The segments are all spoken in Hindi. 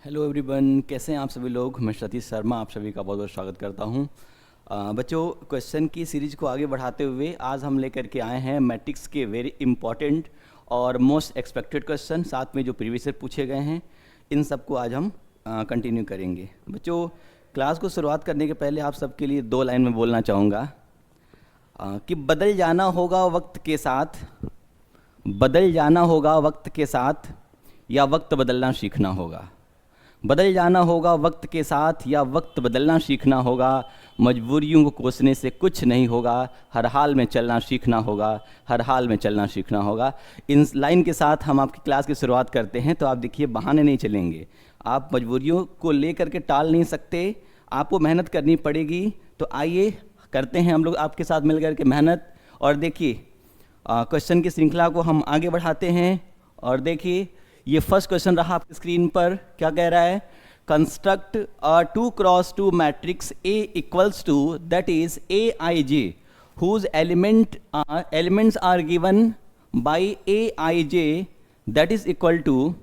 हेलो एवरीवन, कैसे हैं आप सभी लोग। मैं सतीश शर्मा आप सभी का बहुत बहुत स्वागत करता हूं। बच्चों, क्वेश्चन की सीरीज को आगे बढ़ाते हुए आज हम लेकर के आए हैं मैट्रिक्स के वेरी इंपॉर्टेंट और मोस्ट एक्सपेक्टेड क्वेश्चन, साथ में जो प्रीवियस ईयर पूछे गए हैं इन सब को आज हम कंटिन्यू करेंगे। बच्चों, क्लास को शुरुआत करने के पहले आप सबके लिए 2 लाइन में बोलना चाहूँगा कि बदल जाना होगा वक्त के साथ, बदल जाना होगा वक्त के साथ या वक्त बदलना सीखना होगा। बदल जाना होगा वक्त के साथ या वक्त बदलना सीखना होगा। मजबूरियों को कोसने से कुछ नहीं होगा, हर हाल में चलना सीखना होगा, हर हाल में चलना सीखना होगा। इन लाइन के साथ हम आपकी क्लास की शुरुआत करते हैं। तो आप देखिए, बहाने नहीं चलेंगे, आप मजबूरियों को लेकर के टाल नहीं सकते, आपको मेहनत करनी पड़ेगी। तो आइए करते हैं हम लोग आपके साथ मिल कर के मेहनत। और देखिए, क्वेश्चन की श्रृंखला को हम आगे बढ़ाते हैं। और देखिए, ये फर्स्ट क्वेश्चन रहा आपकी स्क्रीन पर। क्या कह रहा है? Construct a 2x2 matrix A equals to that is Aij whose elements are given by Aij that is equal to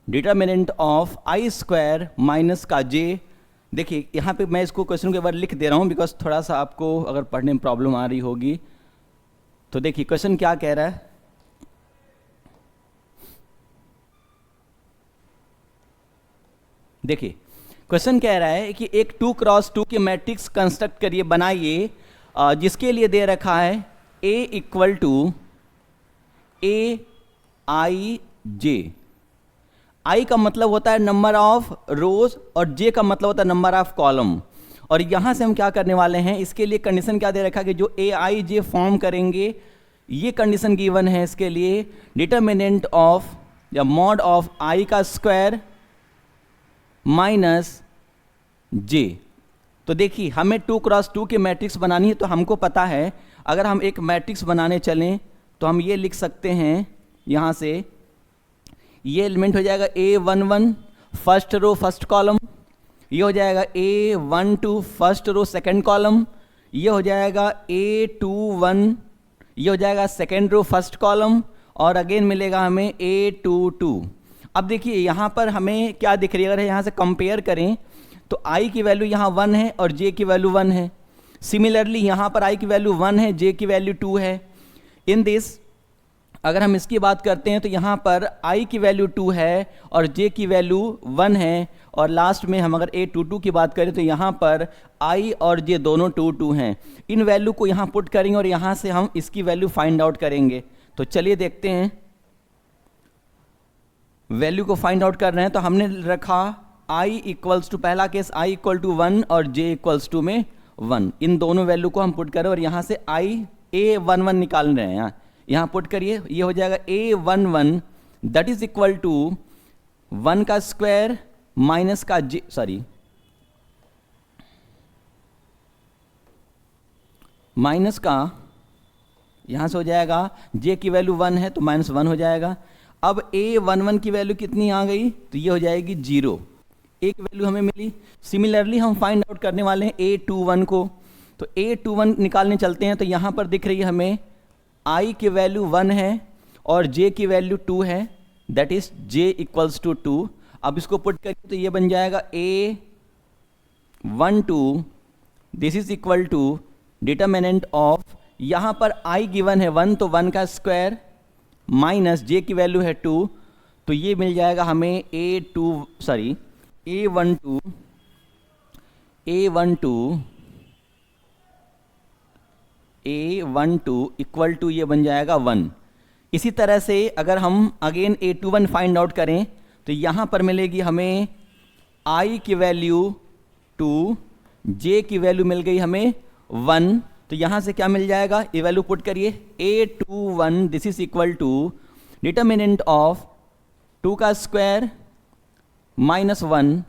determinant of I square minus का j। देखिए, यहाँ पे मैं इसको क्वेश्चन के बार लिख दे रहा हूँ बिकॉज थोड़ा सा आपको अगर पढ़ने में प्रॉब्लम आ रही होगी। तो देखिए क्वेश्चन क्या कह रहा है। देखिए क्वेश्चन कह रहा है कि एक 2x2 के मैट्रिक्स कंस्ट्रक्ट करिए, बनाइए, जिसके लिए दे रखा है A equal to Aij। I का मतलब होता है नंबर ऑफ रोज और J का मतलब होता है नंबर ऑफ कॉलम। और यहां से हम क्या करने वाले हैं, इसके लिए कंडीशन क्या दे रखा है कि जो Aij फॉर्म करेंगे, ये कंडीशन गिवन है इसके लिए, डिटर्मिनेंट ऑफ या मॉड ऑफ I का स्क्वायर माइनस j। तो देखिए, हमें 2x2 के मैट्रिक्स बनानी है। तो हमको पता है अगर हम एक मैट्रिक्स बनाने चलें तो हम ये लिख सकते हैं, यहाँ से ये एलिमेंट हो जाएगा A11 first row first column, ये हो जाएगा A12 first row second column, ये हो जाएगा A21, ये हो जाएगा सेकंड रो फर्स्ट कॉलम, और अगेन मिलेगा हमें A22। अब देखिए यहाँ पर हमें क्या दिख रही है, अगर यहाँ से कंपेयर करें तो I की वैल्यू यहाँ 1 है और J की वैल्यू 1 है। सिमिलरली यहाँ पर I की वैल्यू 1 है, J की वैल्यू 2 है। इन दिस अगर हम इसकी बात करते हैं तो यहाँ पर I की वैल्यू 2 है और J की वैल्यू 1 है। और लास्ट में हम अगर A22 की बात करें तो यहाँ पर I और J दोनों 2 हैं। इन वैल्यू को यहाँ पुट करेंगे और यहाँ से हम इसकी वैल्यू फाइंड आउट करेंगे। तो चलिए देखते हैं, वैल्यू को फाइंड आउट कर रहे हैं। तो हमने रखा I इक्वल्स टू, पहला केस I इक्वल टू 1 और J इक्वल्स टू में 1, इन दोनों वैल्यू को हम पुट करें और यहाँ से A11 निकाल रहे हैं, यहाँ पुट करिए, ये हो जाएगा A11 that is equal to 1 का स्क्वायर माइनस का J, माइनस का, यहाँ से हो जाएगा J की वैल्यू 1 है तो माइनस 1 हो जाएगा। अब A11 की वैल्यू कितनी आ गई, तो ये हो जाएगी 0, एक वैल्यू हमें मिली। सिमिलरली हम फाइंड आउट करने वाले हैं A21 को। तो A21 निकालने चलते हैं। तो यहाँ पर दिख रही है हमें I की वैल्यू 1 है और J की वैल्यू 2 है, that is J equals to 2। अब इसको पुट करें तो ये बन जाएगा A12 this is equal to determinant of, यहाँ पर I गिवन है 1 तो 1 का स्क्वायर माइनस J की वैल्यू है 2, तो ये मिल जाएगा हमें A12 इक्वल टू ये बन जाएगा 1। इसी तरह से अगर हम अगेन A21 फाइंड आउट करें तो यहाँ पर मिलेगी हमें I की वैल्यू 2, J की वैल्यू मिल गई हमें 1। तो यहाँ से क्या मिल जाएगा, ये वैल्यू पुट करिए, A21 this is equal to determinant of 2 का स्क्वायर माइनस 1।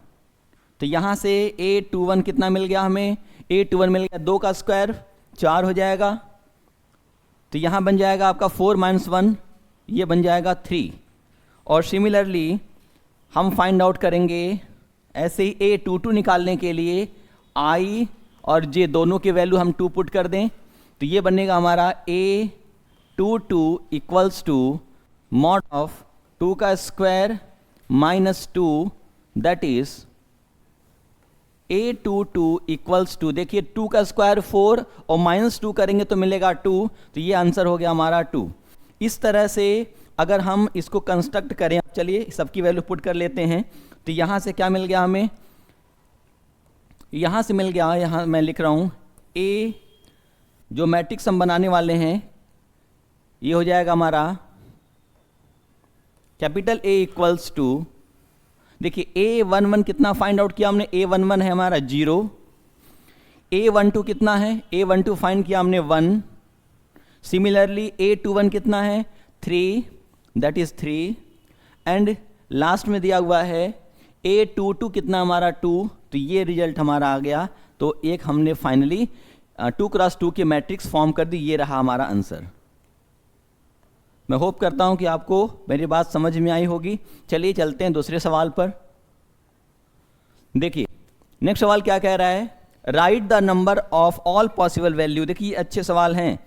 तो यहाँ से A21 कितना मिल गया हमें, A21 मिल गया 2 का स्क्वायर 4 हो जाएगा। तो यहाँ बन जाएगा आपका 4 माइनस 1, ये बन जाएगा 3। और सिमिलरली हम फाइंड आउट करेंगे ऐसे ही A22 निकालने के लिए I और J दोनों के वैल्यू हम 2 पुट कर दें तो ये बनेगा हमारा A22 equals to mod of 2 का square minus 2 that is A22 equals to, देखिए 2 का स्क्वायर 4 और -2 करेंगे तो मिलेगा 2, तो ये आंसर हो गया हमारा 2। इस तरह से अगर हम इसको कंस्ट्रक्ट करें, चलिए सबकी वैल्यू पुट कर लेते हैं, तो यहाँ से क्या मिल गया हमें, यहाँ से मिल गया, यहाँ मैं लिख रहा हूँ A, जो मैट्रिक्स हम बनाने वाले हैं ये हो जाएगा हमारा कैपिटल A इक्वल्स टू, देखिए A11 कितना फाइंड आउट किया हमने, A11 है हमारा 0, A12 कितना है, A12 फाइंड किया हमने 1, सिमिलरली A21 कितना है 3, दैट इज 3, एंड लास्ट में दिया हुआ है A22 कितना हमारा 2, तो ये रिजल्ट हमारा आ गया। तो एक हमने फाइनली 2x2 की मैट्रिक्स फॉर्म कर दी, ये रहा हमारा आंसर। मैं होप करता हूं कि आपको मेरी बात समझ में आई होगी। चलिए चलते हैं दूसरे सवाल पर। देखिए नेक्स्ट सवाल क्या कह रहा है, right the number of all possible value. देखिए अच्छे सवाल हैं,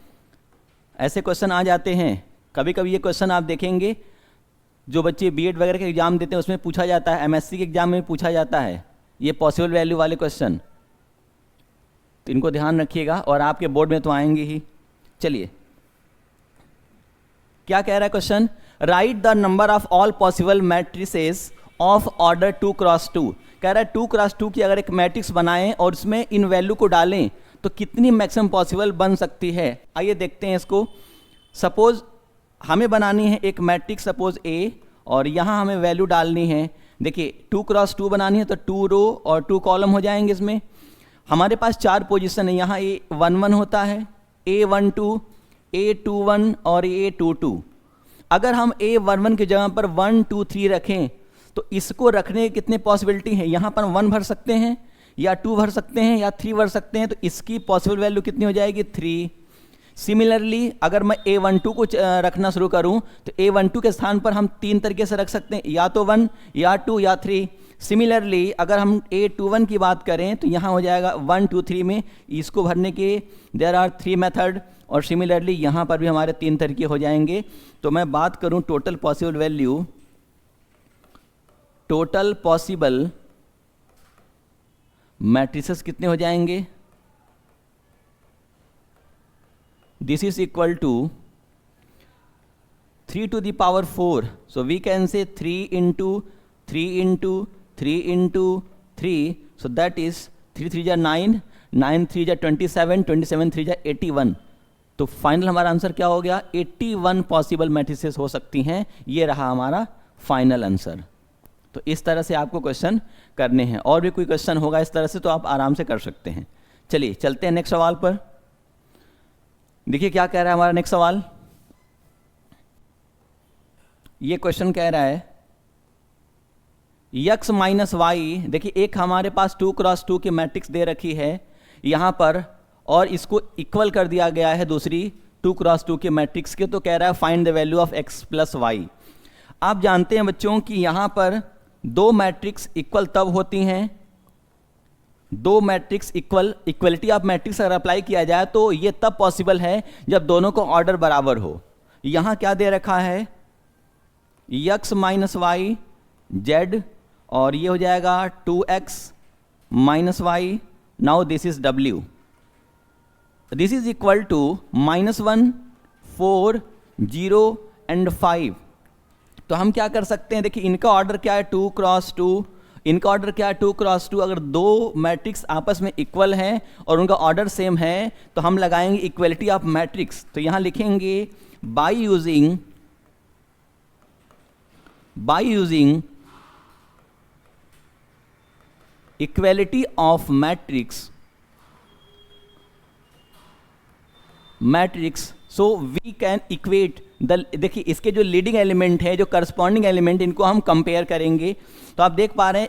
ऐसे क्वेश्चन आ जाते हैं। कभी कभी ये क्वेश्चन आप देखेंगे जो बच्चे बीएड वगैरह के एग्जाम देते हैं उसमें पूछा जाता है, एमएससी के एग्जाम में पूछा जाता है ये पॉसिबल वैल्यू वाले क्वेश्चन, तो इनको ध्यान रखिएगा और आपके बोर्ड में तो आएंगे ही। चलिए क्या कह रहा है question, right the number of all possible matrices of order 2x2। कह रहा है 2x2 की अगर एक मैट्रिक्स बनाएं और उसमें इन वैल्यू को डालें तो कितनी मैक्सिमम पॉसिबल बन सकती है। आइए देखते हैं इसको। सपोज हमें बनानी है एक मैट्रिक्स सपोज A, और यहाँ हमें वैल्यू डालनी है, देखिए 2x2 बनानी है तो 2 रो और 2 कॉलम हो जाएंगे। इसमें हमारे पास 4 पोजीशन है, यहाँ A11 होता है, A12, A21 और A22। अगर हम A11 की जगह पर 1 2 3 रखें तो इसको रखने की कितने पॉसिबिलिटी है, यहाँ पर 1 भर सकते हैं या 2 भर सकते हैं या 3 भर सकते हैं, तो इसकी पॉसिबल वैल्यू कितनी हो जाएगी 3। सिमिलरली अगर मैं A12 को रखना शुरू करूं तो A12 के स्थान पर हम 3 तरीके से रख सकते हैं, या तो 1 या 2 या 3। सिमिलरली अगर हम A21 की बात करें तो यहाँ हो जाएगा 1 2 3 में, इसको भरने के देयर आर 3 मेथड, और सिमिलरली यहाँ पर भी हमारे 3 तरीके हो जाएंगे। तो मैं बात करूँ total possible value, total possible matrices कितने हो जाएंगे, this is equal to 3 to the power 4, so we can say 3 into 3 into 3 into 3, so that is 3 3 जा 9, 9 3 जा 27, 27 3 जा 81। तो फाइनल हमारा आंसर क्या हो गया, 81 पॉसिबल मैट्रिसेस हो सकती हैं। ये रहा हमारा फाइनल आंसर। तो इस तरह से आपको क्वेश्चन करने हैं, और भी कोई क्वेश्चन होगा इस तरह से तो आप आराम से कर सकते हैं। चलिए चलते हैं नेक्स्ट सवाल पर। देखिए क्या कह रहा है हमारा नेक्स्ट सवाल, ये क्वेश्चन कह रहा है x माइनस वाई। देखिए एक हमारे पास 2x2 की मैट्रिक्स दे रखी है यहाँ पर, और इसको इक्वल कर दिया गया है दूसरी 2x2 के मैट्रिक्स के, तो कह रहा है find the value of x plus Y. आप जानते हैं बच्चों कि यहाँ पर दो मैट्रिक्स इक्वल तब होती हैं, दो मैट्रिक्स इक्वलिटी ऑफ मैट्रिक्स अगर अप्लाई किया जाए तो ये तब पॉसिबल है जब दोनों को ऑर्डर बराबर हो। यहाँ क्या दे रखा है, x माइनस वाई जेड, और ये हो जाएगा 2x minus Y. Now this is w, this is equal to -1 4 0 and 5। तो हम क्या कर सकते हैं, देखिए इनका ऑर्डर क्या है 2x2, इनका ऑर्डर क्या है 2x2। अगर दो मैट्रिक्स आपस में इक्वल हैं और उनका ऑर्डर सेम है तो हम लगाएंगे इक्वलिटी ऑफ मैट्रिक्स। तो यहां लिखेंगे by using equality of matrix so we can equate the, देखिए इसके जो लीडिंग एलिमेंट है, जो करस्पॉन्डिंग एलिमेंट, इनको हम कंपेयर करेंगे। तो आप देख पा रहे हैं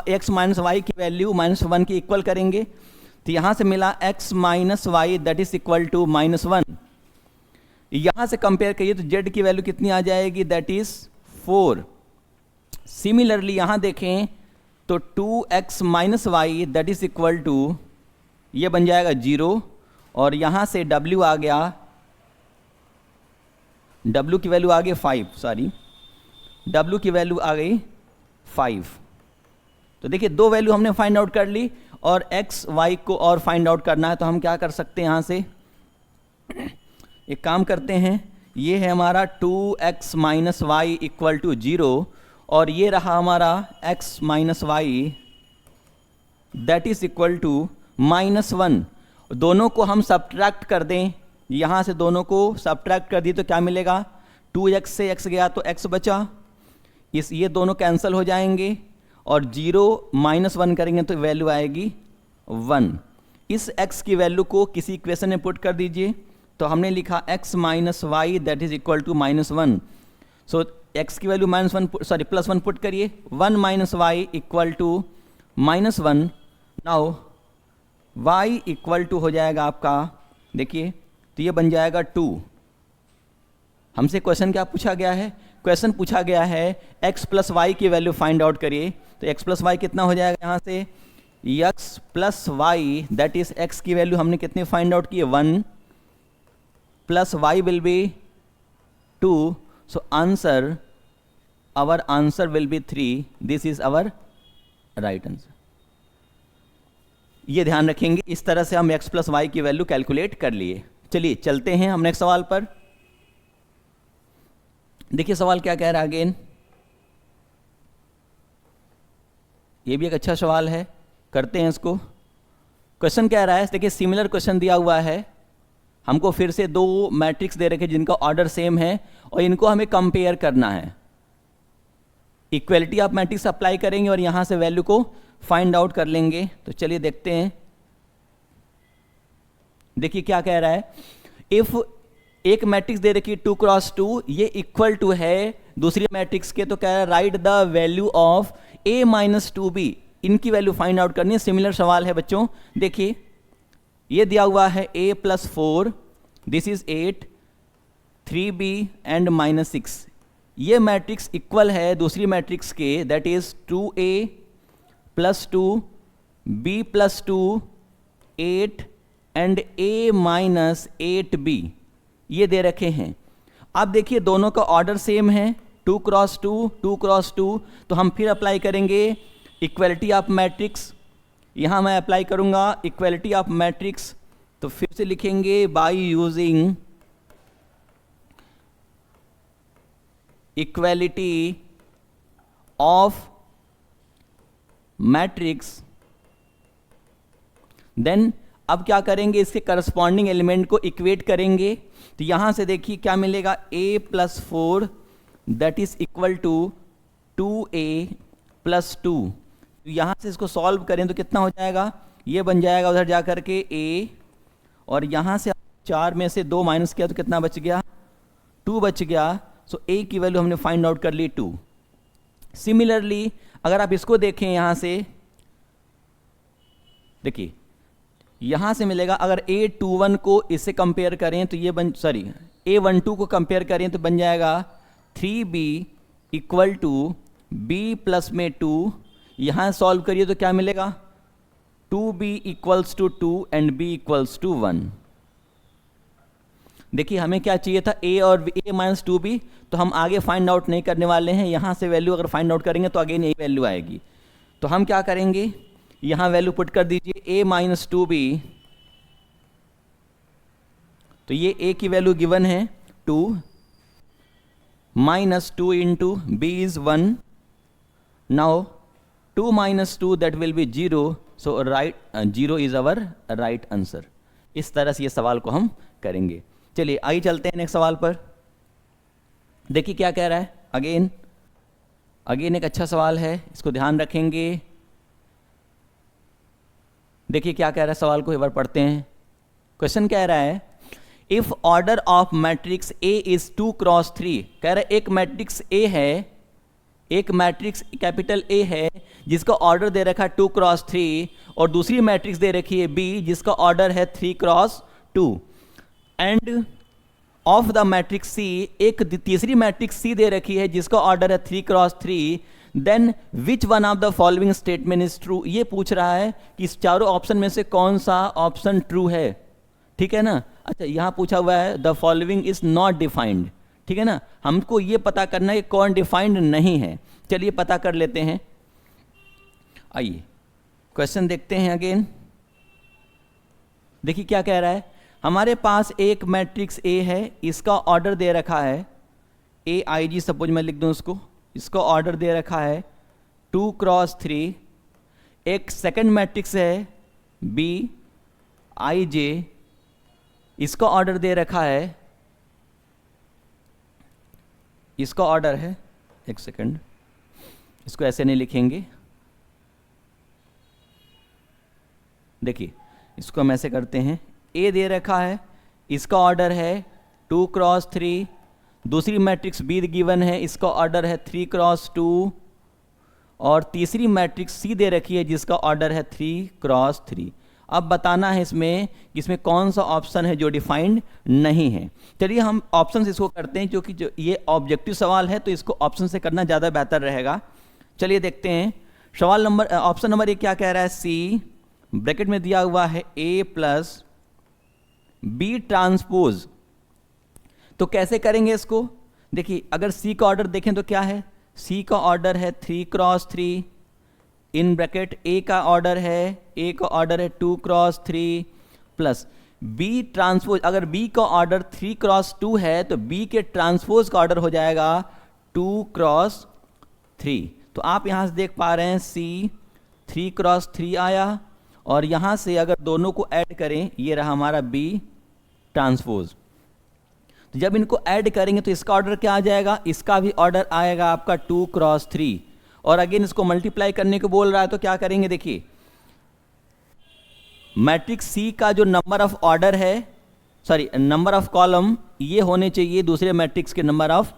x माइनस वाई की वैल्यू -1 की इक्वल करेंगे, तो यहां से मिला x minus Y that is equal to -1। यहां से कंपेयर करिए तो z की वैल्यू कितनी आ जाएगी, दैट इज 4। सिमिलरली यहां देखें तो 2x minus Y that is equal to, ये बन जाएगा 0, और यहां से w आ गया, w की वैल्यू आ गई 5, सॉरी w की वैल्यू आ गई 5। तो देखिए दो वैल्यू हमने फाइंड आउट कर ली और एक्स वाई को और फाइंड आउट करना है, तो हम क्या कर सकते हैं यहाँ से एक काम करते हैं, ये है हमारा 2x minus Y equal to 0 और ये रहा हमारा x minus Y that is equal to -1। दोनों को हम सब्ट्रैक्ट कर दें, यहाँ से दोनों को सब्ट्रैक्ट कर दिए तो क्या मिलेगा, 2x से x गया तो x बचा, ये दोनों कैंसिल हो जाएंगे और 0 -1 करेंगे तो वैल्यू आएगी 1। इस x की वैल्यू को किसी इक्वेशन में पुट कर दीजिए, तो हमने लिखा x minus Y that is equal to -1। So x की वैल्यू +1 पुट करिए, 1 minus Y equal to -1। Now y equal to हो जाएगा आपका, देखिए तो ये बन जाएगा 2। हमसे क्वेश्चन क्या पूछा गया है, क्वेश्चन पूछा गया है x प्लस वाई की वैल्यू फाइंड आउट करिए, तो x प्लस वाई कितना हो जाएगा, यहाँ से x plus Y that is x की वैल्यू हमने कितनी फाइंड आउट की है 1 plus y will be 2, so answer our answer will be 3, this is our right answer. ये ध्यान रखेंगे, इस तरह से हम x प्लस वाई की वैल्यू कैलकुलेट कर लिए। चलिए चलते हैं हम नेक्स्ट सवाल पर। देखिए सवाल क्या कह रहा है अगेन, ये भी एक अच्छा सवाल है, करते हैं इसको। क्वेश्चन कह रहा है, देखिए सिमिलर क्वेश्चन दिया हुआ है, हमको फिर से दो मैट्रिक्स दे रखे जिनका ऑर्डर सेम है और इनको हमें कंपेयर करना है। इक्वलिटी ऑफ मैट्रिक्स अप्लाई करेंगे और यहां से वैल्यू को फाइंड आउट कर लेंगे। तो चलिए देखते हैं, देखिए क्या कह रहा है, इफ एक मैट्रिक्स दे रखी 2 क्रॉस 2, ये इक्वल टू है दूसरी मैट्रिक्स के, तो कह रहा है right the value of a minus 2b, इनकी वैल्यू फाइंड आउट करनी है। सिमिलर सवाल है बच्चों, देखिए ये दिया हुआ है a plus 4, this is 8, 3b and -6। ये मैट्रिक्स इक्वल है दूसरी मैट्रिक्स के, that is 2a plus 2, b plus 2, 8 and a minus 8b, ये दे रखे हैं। अब देखिए दोनों का ऑर्डर सेम है, 2 क्रॉस 2, 2 क्रॉस 2, तो हम फिर अप्लाई करेंगे इक्वलिटी ऑफ मैट्रिक्स। यहाँ मैं अप्लाई करूँगा इक्वलिटी ऑफ मैट्रिक्स, तो फिर से लिखेंगे by using equality of matrix. Then अब क्या करेंगे, इसके करस्पॉन्डिंग एलिमेंट को इक्वेट करेंगे। तो यहां से देखिए क्या मिलेगा, a plus 4 that is equal to 2a plus 2। तो यहां से इसको सॉल्व करें तो कितना हो जाएगा, ये बन जाएगा उधर जाकर के a, और यहां से 4 में से 2 माइनस किया तो कितना बच गया, 2 बच गया। सो a की वैल्यू हमने फाइंड आउट कर ली 2। सिमिलरली अगर आप इसको देखें, यहां से देखिए यहां से मिलेगा, अगर a21 को इससे कंपेयर करें तो ये a12 को कंपेयर करें तो बन जाएगा 3b equal to b plus में 2। यहां सॉल्व करिए तो क्या मिलेगा, 2b equals to 2 and b equals to 1। देखिए हमें क्या चाहिए था, a और a माइनस 2b, तो हम आगे फाइंड आउट नहीं करने वाले हैं। यहां से वैल्यू अगर फाइंड आउट करेंगे तो अगेन यही वैल्यू आएगी। तो हम क्या करेंगे, यहां वैल्यू पुट कर दीजिए a माइनस 2b, तो ये a की वैल्यू गिवन है 2, minus 2 into b is 1। Now 2 minus 2 that will be 0, so right 0 is our right answer. इस तरह से ये सवाल को हम करेंगे। चलिए आगे चलते हैं नेक्स्ट सवाल पर। देखिए क्या कह रहा है, अगेन एक अच्छा सवाल है, इसको ध्यान रखेंगे। देखिए क्या कह रहा है, सवाल को एक बार पढ़ते हैं। क्वेश्चन कह रहा है, if order of matrix A is 2 cross 3, कह रहा है एक मैट्रिक्स A है, एक मैट्रिक्स कैपिटल A है जिसका ऑर्डर दे रखा है 2 क्रॉस 3, और दूसरी मैट्रिक्स दे रखी है B जिसका ऑर्डर है 3 cross 2, end of the matrix C, एक तीसरी मैट्रिक्स C दे रखी है जिसका ऑर्डर है 3 cross 3, then which one of the following statement is true. ये पूछ रहा है कि इस चारों ऑप्शन में से कौन सा ऑप्शन ट्रू है, ठीक है ना। अच्छा यहां पूछा हुआ है the following is not defined, ठीक है ना, हमको ये पता करना है कि कौन डिफाइंड नहीं है। चलिए पता कर लेते हैं। आइए क्वेश्चन देखते हैं अगेन। देखिए क्या कह रहा है, हमारे पास एक मैट्रिक्स ए है, इसका ऑर्डर दे रखा है ए आई जी, सपोज मैं लिख दूं उसको, इसका ऑर्डर दे रखा है 2 क्रॉस 3। एक सेकंड मैट्रिक्स है बी आई जे, इसका ऑर्डर दे रखा है, इसका ऑर्डर है, एक सेकंड, इसको ऐसे नहीं लिखेंगे, देखिए इसको हम ऐसे करते हैं, ए दे रखा है, इसका ऑर्डर है 2 क्रॉस 3, दूसरी मैट्रिक्स बी गिवन है, इसका ऑर्डर है 3 क्रॉस 2, और तीसरी मैट्रिक्स सी दे रखी है जिसका ऑर्डर है 3 क्रॉस 3। अब बताना है इसमें कि इसमें कौन सा ऑप्शन है जो डिफाइंड नहीं है। चलिए हम ऑप्शन से इसको करते हैं, क्योंकि जो ये ऑब्जेक्टिव सवाल है तो इसको ऑप्शन से करना ज़्यादा बेहतर रहेगा। चलिए देखते हैं सवाल नंबर, ऑप्शन नंबर 1 क्या कह रहा है, सी ब्रैकेट में दिया हुआ है ए प्लस बी ट्रांसपोज। तो कैसे करेंगे इसको, देखिए अगर सी का ऑर्डर देखें तो क्या है, सी का ऑर्डर है 3 क्रॉस 3, इन ब्रैकेट ए का ऑर्डर है 2 क्रॉस 3 प्लस बी ट्रांसपोज। अगर बी का ऑर्डर 3 क्रॉस 2 है तो बी के ट्रांसपोज का ऑर्डर हो जाएगा 2 क्रॉस 3। तो आप यहां से देख पा रहे हैं सी 3 क्रॉस 3 आया, और यहां से अगर दोनों को ऐड करें, ये रहा हमारा बी ट्रांसपोज। तो जब इनको ऐड करेंगे तो इसका ऑर्डर क्या आ जाएगा, इसका भी ऑर्डर आएगा आपका 2 क्रॉस 3, और अगेन इसको मल्टीप्लाई करने को बोल रहा है तो क्या करेंगे, देखिए मैट्रिक्स सी का जो नंबर ऑफ ऑर्डर है, सॉरी नंबर ऑफ कॉलम, ये होने चाहिए दूसरे मैट्रिक्स के नंबर ऑफ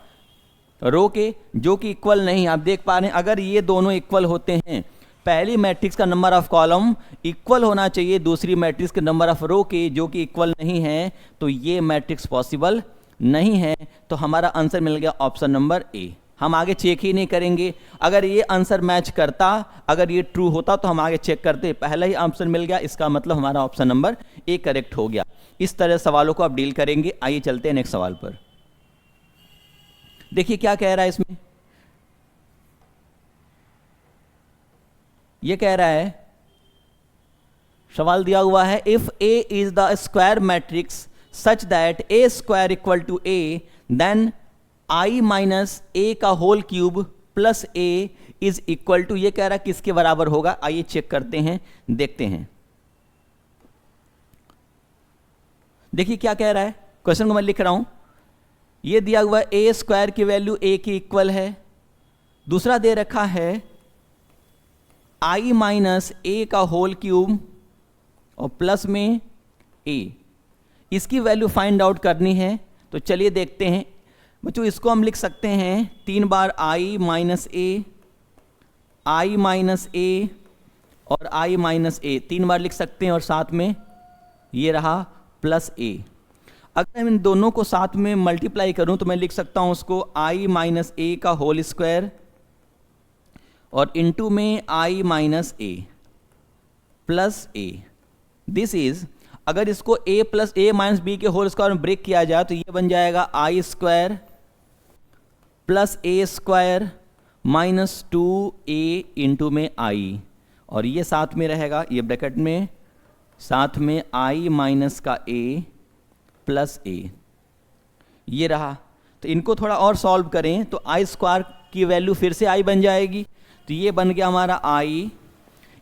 रो के, जो कि इक्वल नहीं। आप देख पा रहे हैं अगर ये दोनों इक्वल होते हैं, पहली मैट्रिक्स का नंबर ऑफ कॉलम इक्वल होना चाहिए दूसरी मैट्रिक्स के नंबर ऑफ रो के, जो कि इक्वल नहीं है, तो ये मैट्रिक्स पॉसिबल नहीं है। तो हमारा आंसर मिल गया ऑप्शन नंबर ए। हम आगे चेक ही नहीं करेंगे, अगर ये आंसर मैच करता, अगर ये ट्रू होता तो हम आगे चेक करते, पहला ही ऑप्शन मिल गया, इसका मतलब हमारा ऑप्शन नंबर ए करेक्ट हो गया। इस तरह सवालों को आप डील करेंगे। आइए चलते हैं नेक्स्ट सवाल पर। देखिए क्या कह रहा है इसमें, ये कह रहा है, सवाल दिया हुआ है if A is the square matrix such that A square equal to A, then I minus A का whole cube plus A is equal to, ये कह रहा है किसके बराबर होगा। आइए चेक करते हैं, देखते हैं। देखिए क्या कह रहा है, क्वेश्चन को मैं लिख रहा हूं, ये दिया हुआ ए स्क्वायर की वैल्यू ए की इक्वल है, दूसरा दे रखा है आई माइनस ए का होल क्यूब और प्लस में ए, इसकी वैल्यू फाइंड आउट करनी है। तो चलिए देखते हैं बच्चों, इसको हम लिख सकते हैं 3 बार आई माइनस ए और आई माइनस ए 3 बार लिख सकते हैं, और साथ में ये रहा प्लस ए। अगर मैं इन दोनों को साथ में मल्टीप्लाई करूं तो मैं लिख सकता हूं उसको आई माइनस ए का होल स्क्वायर और इनटू में I minus A plus A. This is, अगर इसको a plus A minus B के होल स्क्वायर में ब्रेक किया जाए तो ये बन जाएगा I square plus A square minus 2a into में आई, और ये साथ में रहेगा, ये ब्रैकेट में साथ में आई माइनस का a प्लस ए, ये रहा। तो इनको थोड़ा और सॉल्व करें तो आई स्क्वायर की वैल्यू फिर से आई बन जाएगी, तो ये बन गया हमारा आई,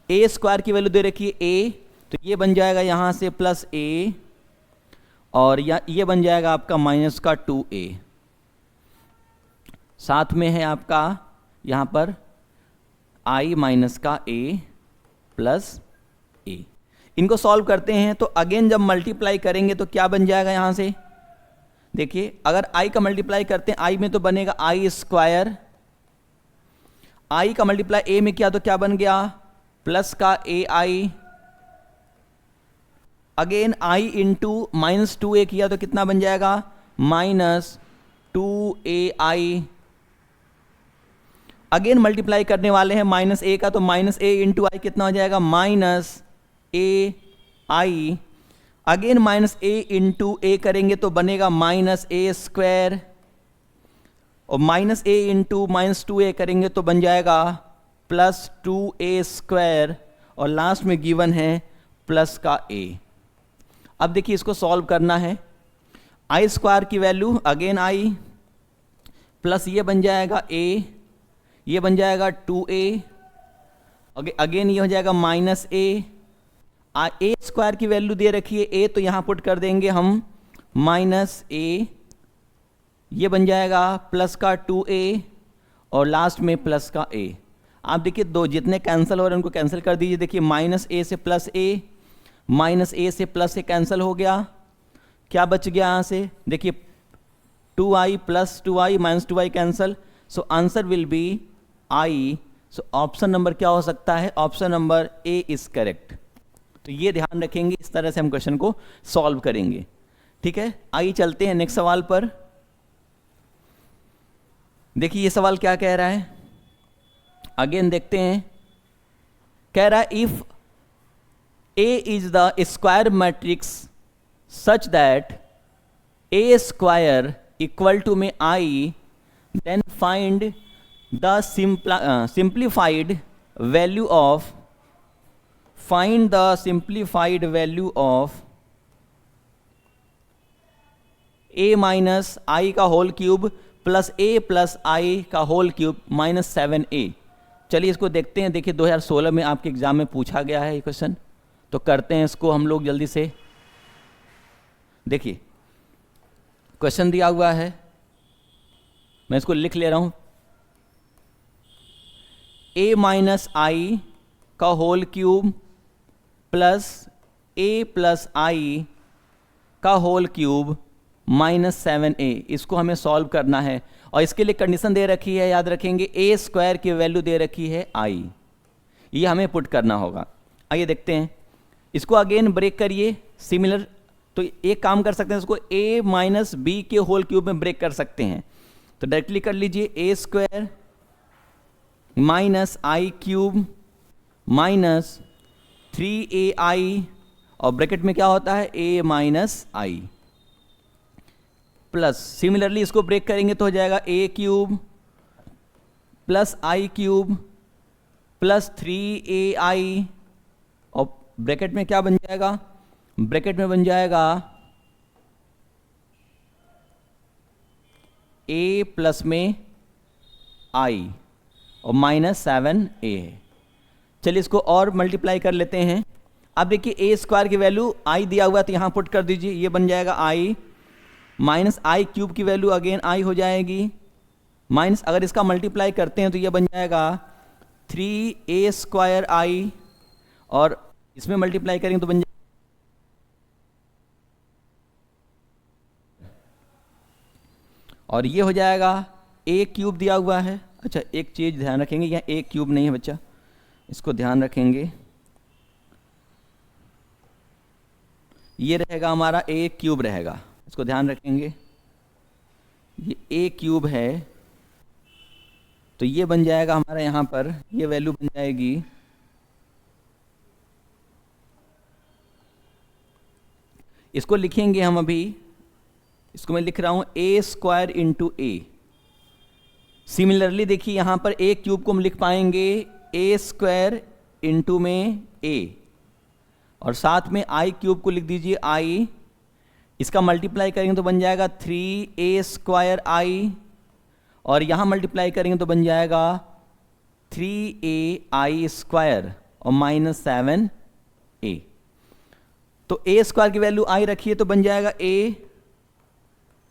ए स्क्वायर की वैल्यू दे रखी है a, तो ये बन जाएगा यहाँ से प्लस a, और ये बन जाएगा आपका माइनस का 2a, साथ में है आपका यहाँ पर i माइनस का a प्लस a। इनको सॉल्व करते हैं तो अगेन जब मल्टीप्लाई करेंगे तो क्या बन जाएगा यहाँ से, देखिए अगर i का मल्टीप्लाई करते हैं i में तो बनेगा आई स्क्वायर, i का मल्टीप्लाई a में किया तो क्या बन गया प्लस का ai, again i into minus 2a किया तो कितना बन जाएगा माइनस 2ai, अगेन मल्टीप्लाई करने वाले हैं माइनस a का, तो माइनस a इंटू आई कितना हो जाएगा minus A I, again minus a into A करेंगे तो बनेगा माइनस ए स्क्वायर, और minus a into minus 2a करेंगे तो बन जाएगा प्लस 2a² और लास्ट में गिवन है प्लस का a। अब देखिए इसको सॉल्व करना है। i² की वैल्यू अगेन i प्लस ये बन जाएगा a, ये बन जाएगा 2a, अगेन ये हो जाएगा माइनस a² की वैल्यू दे रखी है a, तो यहाँ पुट कर देंगे हम माइनस a, ये बन जाएगा प्लस का 2a और लास्ट में प्लस का a। आप देखिए दो जितने कैंसिल हो रहे हैं उनको कैंसिल कर दीजिए। देखिए माइनस a से प्लस a, माइनस a से प्लस a कैंसिल हो गया, क्या बच गया यहाँ से? देखिए 2i plus 2i minus 2i cancel, so answer will B i। So option number क्या हो सकता है? Option number A is correct. तो ये ध्यान रखेंगे, इस तरह से हम क्वेश्चन को सॉल्व करेंगे। ठीक है, आइए चलते हैं नेक्स्ट सवाल पर। देखिए ये सवाल क्या कह रहा है, अगेन देखते हैं। कह रहा है if A is the square matrix such that A² equal to में I, then find the simplified value of a minus I का whole cube plus a plus I का होल क्यूब माइनस 7a। चलिए इसको देखते हैं। देखिए 2016 में आपके एग्जाम में पूछा गया है ये क्वेश्चन, तो करते हैं इसको हम लोग जल्दी से। देखिए क्वेश्चन दिया हुआ है, मैं इसको लिख ले रहा हूं। a माइनस आई का whole cube plus a plus I का होल क्यूब माइनस 7a, इसको हमें सॉल्व करना है। और इसके लिए कंडीशन दे रखी है, याद रखेंगे, a² की वैल्यू दे रखी है i, ये हमें पुट करना होगा। आइए देखते हैं, इसको अगेन ब्रेक करिए सिमिलर। तो एक काम कर सकते हैं, इसको a माइनस बी के होल क्यूब में ब्रेक कर सकते हैं। तो डायरेक्टली कर लीजिए, a² माइनस आई क्यूब माइनस 3ai, और ब्रैकेट में क्या होता है a minus I, plus similarly इसको ब्रेक करेंगे तो हो जाएगा a³ plus i³ plus 3ai, और ब्रैकेट में क्या बन जाएगा? ब्रैकेट में बन जाएगा a प्लस में i और माइनस 7a है। चलिए इसको और मल्टीप्लाई कर लेते हैं। अब देखिए a² की वैल्यू i दिया हुआ है तो यहाँ पुट कर दीजिए, ये बन जाएगा i माइनस i³ की वैल्यू अगेन i हो जाएगी, माइनस अगर इसका मल्टीप्लाई करते हैं तो ये बन जाएगा 3a² i, और इसमें मल्टीप्लाई करेंगे तो बन जाएगा, और ये हो जाएगा a³ दिया हुआ है। अच्छा एक चीज़ ध्यान रखेंगे, यहाँ a³ नहीं है बच्चा, इसको ध्यान रखेंगे, ये रहेगा हमारा a³ रहेगा, इसको ध्यान रखेंगे, ये a³ है तो ये बन जाएगा हमारा, यहाँ पर ये वैल्यू बन जाएगी इसको लिखेंगे हम अभी, इसको मैं लिख रहा हूँ a² इंटू a। सिमिलरली देखिए यहाँ पर a³ को हम लिख पाएंगे a² इंटू में a, और साथ में i³ को लिख दीजिए i, इसका मल्टीप्लाई करेंगे तो बन जाएगा 3a² i, और यहाँ मल्टीप्लाई करेंगे तो बन जाएगा 3ai² और माइनस 7a। तो a² की वैल्यू i रखिए तो बन जाएगा a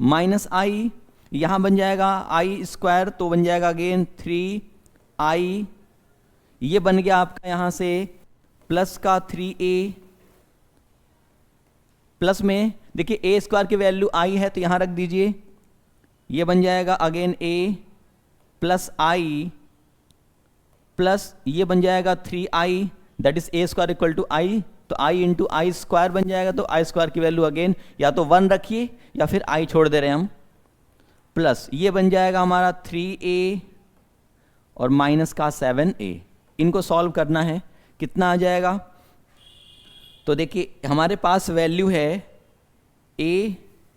माइनस i, यहाँ बन जाएगा i², तो बन जाएगा अगेन 3i, ये बन गया आपका यहाँ से प्लस का 3a, प्लस में देखिए a² की वैल्यू i है तो यहाँ रख दीजिए, ये बन जाएगा again a plus i, plus ये बन जाएगा 3i, that is a² equal to i, तो i इंटू i² बन जाएगा, तो i² की वैल्यू अगेन या तो 1 रखिए या फिर i छोड़ दे रहे हैं हम, प्लस ये बन जाएगा हमारा 3a और माइनस का 7a। इनको सॉल्व करना है, कितना आ जाएगा? तो देखिए हमारे पास वैल्यू है a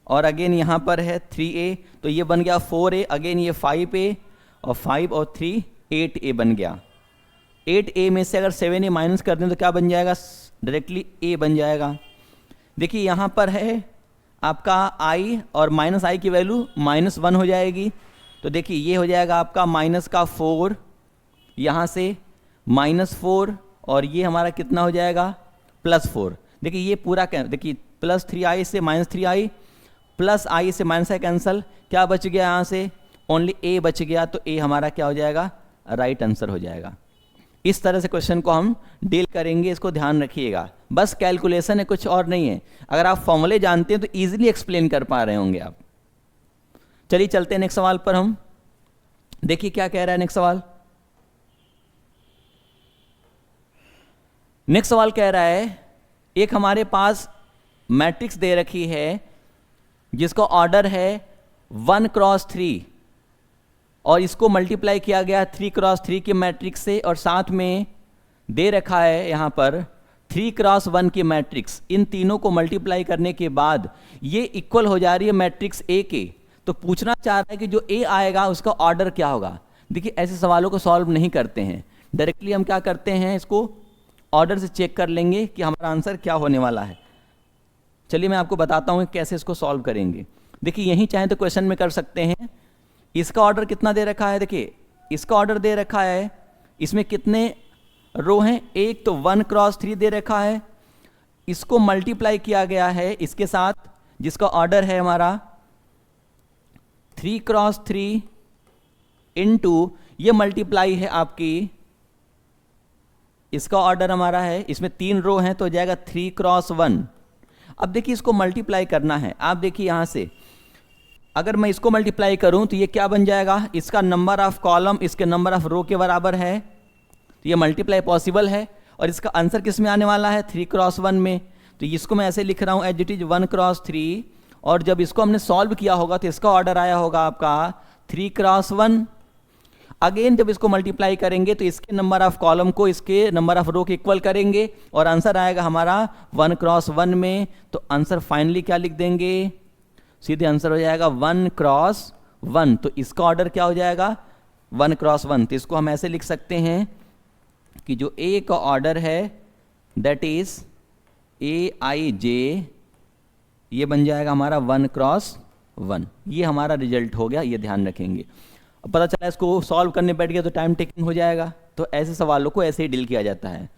और अगेन यहाँ पर है 3a, तो ये बन गया 4a, अगेन ये 5a और 5 और 3 8a बन गया। 8a में से अगर 7a माइनस कर दें तो क्या बन जाएगा, डायरेक्टली a बन जाएगा। देखिए यहाँ पर है आपका i और माइनस आई की वैल्यू -1 हो जाएगी, तो देखिए ये हो जाएगा आपका माइनस का 4, यहाँ से -4, और ये हमारा कितना हो जाएगा +4। देखिए ये पूरा देखिए +3i से -3i प्लस i से -i कैंसल, क्या बच गया यहाँ से, ओनली a बच गया, तो a हमारा क्या हो जाएगा, राइट आंसर हो जाएगा। इस तरह से क्वेश्चन को हम डील करेंगे, इसको ध्यान रखिएगा। बस कैलकुलेशन है, कुछ और नहीं है। अगर आप फॉर्मूले जानते हैं तो इजीली एक्सप्लेन कर पा रहे होंगे आप। चलिए चलते हैं नेक्स्ट सवाल पर हम। देखिए क्या कह रहा है नेक्स्ट सवाल। नेक्स्ट सवाल कह रहा है, एक हमारे पास मैट्रिक्स दे रखी है जिसका ऑर्डर है 1 क्रॉस 3, और इसको मल्टीप्लाई किया गया 3 क्रॉस 3 के मैट्रिक्स से, और साथ में दे रखा है यहाँ पर 3 क्रॉस 1 की मैट्रिक्स। इन तीनों को मल्टीप्लाई करने के बाद ये इक्वल हो जा रही है मैट्रिक्स ए के। तो पूछना चाह रहा है कि जो ए आएगा उसका ऑर्डर क्या होगा। देखिए ऐसे सवालों को सॉल्व नहीं करते हैं, डायरेक्टली हम क्या करते हैं, इसको ऑर्डर से चेक कर लेंगे कि हमारा आंसर क्या होने वाला है। चलिए मैं आपको बताता हूँ कैसे इसको सॉल्व करेंगे। देखिए यहीं चाहे तो क्वेश्चन में कर सकते हैं। इसका ऑर्डर कितना दे रखा है, देखिए इसका ऑर्डर दे रखा है, इसमें कितने रो हैं, एक तो 1 क्रॉस 3 दे रखा है, इसको मल्टीप्लाई किया गया है इसके साथ जिसका ऑर्डर है हमारा 3 क्रॉस 3 इंटू, ये मल्टीप्लाई है आपकी, इसका ऑर्डर हमारा है, इसमें 3 रो हैं तो हो जाएगा 3 क्रॉस 1। अब देखिए इसको मल्टीप्लाई करना है। आप देखिए यहाँ से अगर मैं इसको मल्टीप्लाई करूं तो ये क्या बन जाएगा, इसका नंबर ऑफ कॉलम इसके नंबर ऑफ रो के बराबर है, तो ये मल्टीप्लाई पॉसिबल है। और इसका आंसर किस में आने वाला है, 3 क्रॉस 1 में। तो इसको मैं ऐसे लिख रहा हूं एज इट इज 1 क्रॉस 3, और जब इसको हमने सॉल्व किया होगा तो इसका ऑर्डर आया होगा आपका 3 क्रॉस 1। अगेन जब इसको मल्टीप्लाई करेंगे तो इसके नंबर ऑफ कॉलम को इसके नंबर ऑफ रो के इक्वल करेंगे, और आंसर आएगा हमारा 1 क्रॉस 1 में। तो आंसर फाइनली क्या लिख देंगे, सीधे आंसर हो जाएगा 1 क्रॉस 1। तो इसका ऑर्डर क्या हो जाएगा, 1 क्रॉस 1। तो इसको हम ऐसे लिख सकते हैं कि जो ए का ऑर्डर है दैट इज AIJ, ये बन जाएगा हमारा 1 क्रॉस 1। ये हमारा रिजल्ट हो गया, ये ध्यान रखेंगे। अब पता चला इसको सॉल्व करने बैठ गया तो टाइम टेकिंग हो जाएगा। तो ऐसे सवालों को ऐसे ही डील किया जाता है।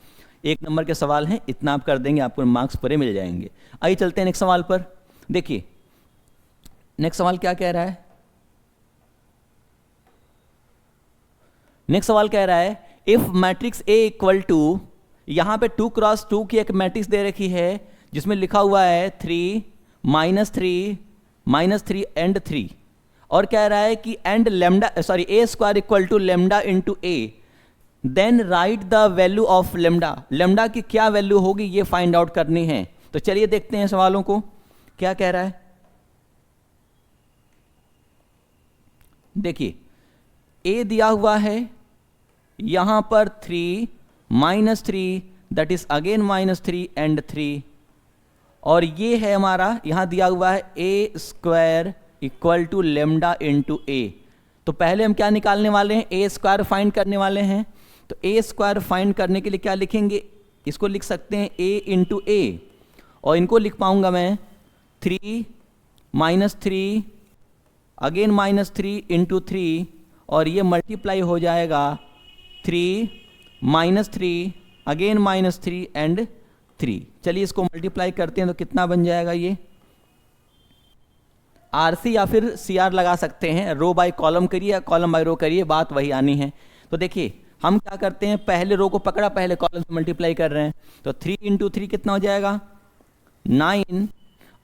1 नंबर के सवाल हैं, इतना आप कर देंगे आपको मार्क्स पूरे मिल जाएंगे। आइए चलते हैं नेक्स्ट सवाल पर। देखिए नेक्स्ट सवाल क्या कह रहा है, नेक्स्ट सवाल कह रहा है if matrix A equal to, यहां पे 2 क्रॉस 2 की एक मैट्रिक्स दे रखी है जिसमें लिखा हुआ है 3 -3 एंड 3, और कह रहा है कि and lambda sorry A square equal to lambda into A, then write the value of lambda. Lambda की क्या वैल्यू होगी ये फाइंड आउट करनी है। तो चलिए देखते हैं सवालों को क्या कह रहा है। देखिए A दिया हुआ है, यहां पर 3 -3 दैट इज अगेन -3 एंड 3, और ये है हमारा यहां दिया हुआ है A square equal to lambda into A। तो पहले हम क्या निकालने वाले हैं, A स्क्वायर फाइंड करने वाले हैं। तो A स्क्वायर फाइंड करने के लिए क्या लिखेंगे, इसको लिख सकते हैं A इंटू A, और इनको लिख पाऊंगा मैं 3 -3 अगेन -3 इंटू 3, और ये मल्टीप्लाई हो जाएगा 3 -3 अगेन -3 एंड 3। चलिए इसको मल्टीप्लाई करते हैं तो कितना बन जाएगा, ये RC या फिर CR लगा सकते हैं, रो बाय कॉलम करिए या कॉलम बाय रो करिए, बात वही आनी है। तो देखिए हम क्या करते हैं, पहले रो को पकड़ा, पहले कॉलम से मल्टीप्लाई कर रहे हैं। तो 3 इंटू 3 कितना हो जाएगा 9,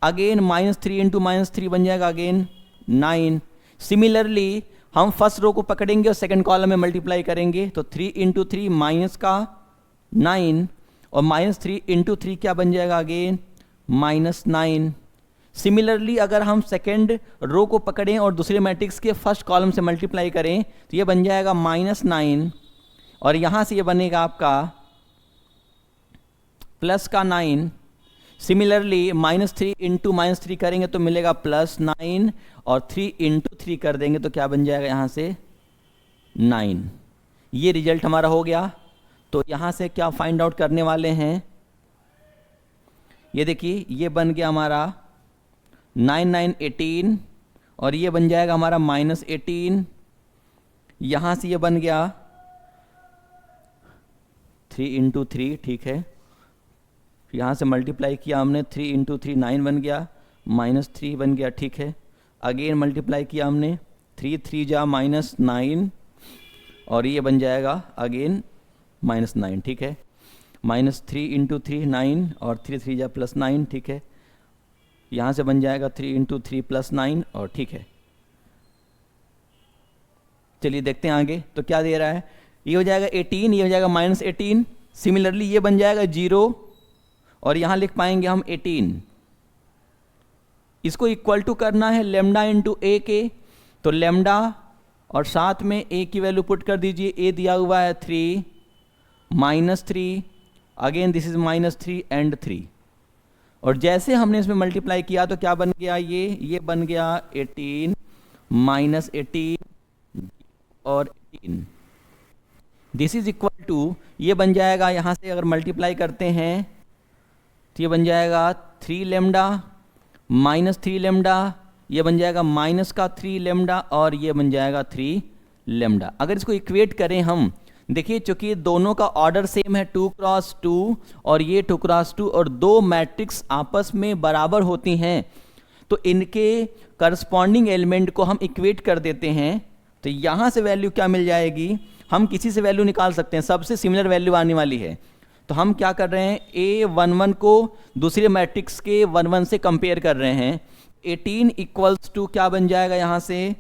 अगेन -3 इंटू -3 बन जाएगा अगेन 9। सिमिलरली हम फर्स्ट रो को पकड़ेंगे और सेकंड कॉलम में मल्टीप्लाई करेंगे। तो 3 इंटू 3 माइनस का 9, और -3 इंटू 3 क्या बन जाएगा अगेन -9। सिमिलरली अगर हम सेकेंड रो को पकड़ें और दूसरे मैट्रिक्स के फर्स्ट कॉलम से मल्टीप्लाई करें तो ये बन जाएगा -9, और यहां से ये बनेगा आपका प्लस का 9। सिमिलरली -3 इंटू -3 करेंगे तो मिलेगा +9, और 3 इंटू 3 कर देंगे तो क्या बन जाएगा यहां से 9। ये रिजल्ट हमारा हो गया। तो यहाँ से क्या फाइंड आउट करने वाले हैं, ये देखिए ये बन गया हमारा 9 9 18 और ये बन जाएगा हमारा -18। यहाँ से ये बन गया 3 × 3, ठीक है। यहाँ से मल्टीप्लाई किया हमने, 3 × 3 9 बन गया, -3 बन गया, ठीक है। अगेन मल्टीप्लाई किया हमने, 3 3 जा -9 और ये बन जाएगा अगेन -9, ठीक है। -3 × 3 9 और 3 3 जा +9, ठीक है। यहाँ से बन जाएगा 3 × 3 +9 और ठीक है। चलिए देखते हैं आगे तो क्या दे रहा है। ये हो जाएगा 18, ये हो जाएगा -18। सिमिलरली ये बन जाएगा 0 और यहाँ लिख पाएंगे हम 18। इसको इक्वल टू करना है लेमडा × a के, तो लेमडा और साथ में a की वैल्यू पुट कर दीजिए। a दिया हुआ है 3 -3, अगेन दिस इज -3 एंड 3। और जैसे हमने इसमें मल्टीप्लाई किया तो क्या बन गया, ये बन गया 18 -18 और 18। दिस इज इक्वल टू, ये बन जाएगा, यहाँ से अगर मल्टीप्लाई करते हैं तो ये बन जाएगा 3 लेमडा -3 लेमडा, ये बन जाएगा -3 लेमडा और ये बन जाएगा 3 लेमडा। अगर इसको इक्वेट करें हम, देखिए चूंकि दोनों का ऑर्डर सेम है 2 × 2 और ये 2 × 2 और दो मैट्रिक्स आपस में बराबर होती हैं, तो इनके करस्पॉन्डिंग एलिमेंट को हम इक्वेट कर देते हैं। तो यहाँ से वैल्यू क्या मिल जाएगी, हम किसी से वैल्यू निकाल सकते हैं, सबसे सिमिलर वैल्यू आने वाली है। तो हम क्या कर रहे हैं, A11 को दूसरे मैट्रिक्स के 1 1 से कंपेयर कर रहे हैं। 18 = क्या बन जाएगा, यहाँ से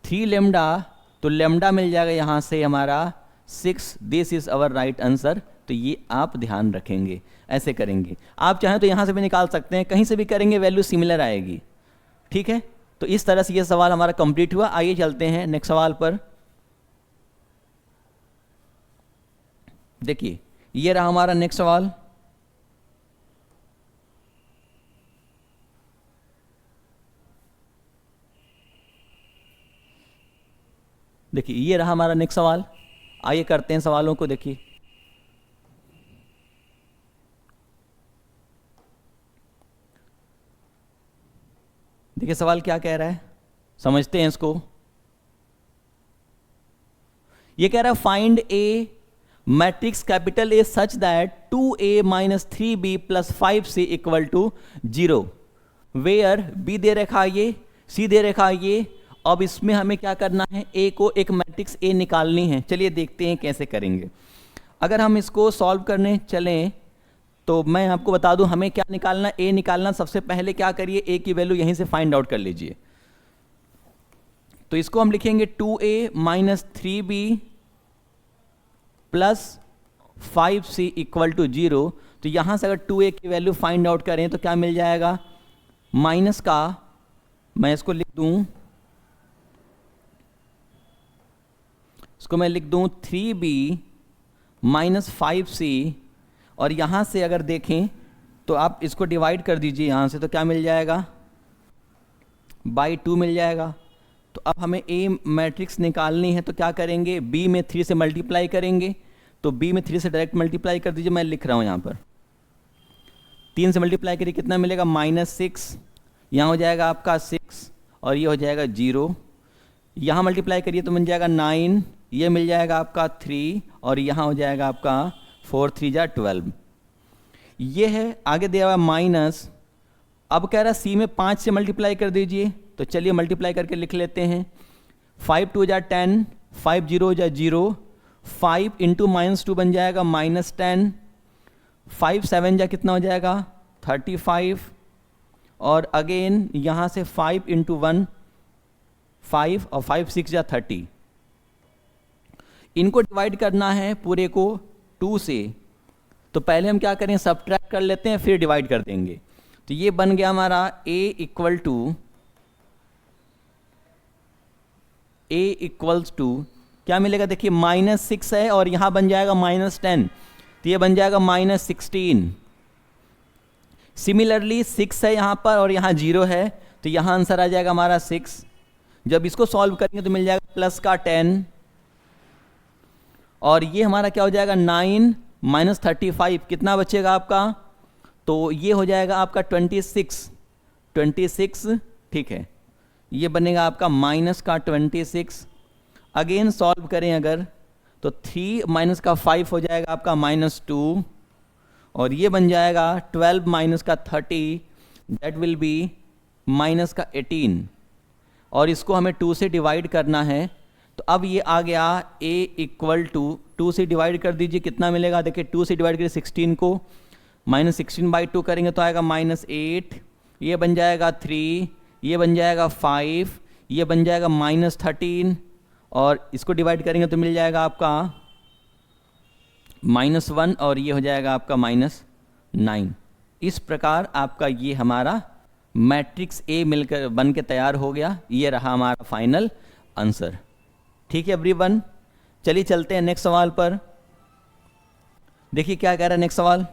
3 लेमडा, तो लेमडा मिल जाएगा यहाँ से हमारा 6। This is our right answer. तो ये आप ध्यान रखेंगे, ऐसे करेंगे। आप चाहें तो यहाँ से भी निकाल सकते हैं, कहीं से भी करेंगे वैल्यू सिमिलर आएगी, ठीक है। तो इस तरह से ये सवाल हमारा कंप्लीट हुआ। आइए चलते हैं नेक्स्ट सवाल पर। देखिए ये रहा हमारा नेक्स्ट सवाल। देखिए ये रहा हमारा नेक्स्ट सवाल। आइए करते हैं सवालों को। देखिए देखिए सवाल क्या कह रहा है, समझते हैं इसको। ये कह रहा है find A matrix capital A such that 2a - 3b + 5c = 0, where b दे रखा ये, c दे रखा ये। अब इसमें हमें क्या करना है, a को एक मैट्रिक्स a निकालनी है। चलिए देखते हैं कैसे करेंगे। अगर हम इसको सॉल्व करने चलें तो मैं आपको बता दूं हमें क्या निकालना, a निकालना। सबसे पहले क्या करिए, a की वैल्यू यहीं से फाइंड आउट कर लीजिए। तो इसको हम लिखेंगे 2a - 3b + 5c = 0। तो यहां से अगर 2a की वैल्यू फाइंड आउट करें तो क्या मिल जाएगा, माइनस का, मैं इसको लिख दूं, इसको मैं लिख दूं 3b - 5c, और यहां से अगर देखें तो आप इसको डिवाइड कर दीजिए यहां से, तो क्या मिल जाएगा, /2 मिल जाएगा। तो अब हमें a मैट्रिक्स निकालनी है, तो क्या करेंगे, b में 3 से मल्टीप्लाई करेंगे। तो b में 3 से डायरेक्ट मल्टीप्लाई कर दीजिए, मैं लिख रहा हूं यहां पर 3 से मल्टीप्लाई करिए, कितना मिलेगा, -6। यहाँ हो जाएगा आपका 6 और ये हो जाएगा 0। यहाँ मल्टीप्लाई करिए तो मिल जाएगा 9, ये मिल जाएगा आपका 3 और यहाँ हो जाएगा आपका 4 3 जा 12। ये है, आगे दिया हुआ माइनस। अब कह रहा है c में 5 से मल्टीप्लाई कर दीजिए, तो चलिए मल्टीप्लाई करके लिख लेते हैं। 5 2 जा 10, 5 0 जा 0, 5 × -2 बन जाएगा -10, 5 7 जा कितना हो जाएगा 35, और अगेन यहाँ से 5 × 1 5 और 5 6 जा 30। इनको डिवाइड करना है पूरे को 2 से, तो पहले हम क्या करें, सब्ट्रैक्ट कर लेते हैं फिर डिवाइड कर देंगे। तो ये बन गया हमारा a = क्या मिलेगा, देखिए -6 है और यहाँ बन जाएगा -10, तो ये बन जाएगा -16। सिमिलरली 6 है यहाँ पर और यहाँ 0 है, तो यहाँ आंसर आ जाएगा हमारा 6। जब इसको सॉल्व करेंगे तो मिल जाएगा +10 और ये हमारा क्या हो जाएगा 9 माइनस 35 कितना बचेगा आपका, तो ये हो जाएगा आपका 26, ठीक है, ये बनेगा आपका माइनस का 26। अगेन सॉल्व करें अगर तो 3 माइनस का 5 हो जाएगा आपका -2 और ये बन जाएगा 12 माइनस का 30 दैट विल बी माइनस का 18 और इसको हमें 2 से डिवाइड करना है। तो अब ये आ गया a इक्वल टू 2 से डिवाइड कर दीजिए, कितना मिलेगा, देखिए 2 से डिवाइड करिए 16 को, -16/2 करेंगे तो आएगा -8, ये बन जाएगा 3, ये बन जाएगा 5, ये बन जाएगा -13 और इसको डिवाइड करेंगे तो मिल जाएगा आपका -1 और ये हो जाएगा आपका -9। इस प्रकार आपका ये हमारा मैट्रिक्स ए मिलकर बन के तैयार हो गया। ये रहा हमारा फाइनल आंसर। ठीक है एवरीवन, चलिए चलते हैं नेक्स्ट सवाल पर। देखिए क्या कह रहा है नेक्स्ट सवाल।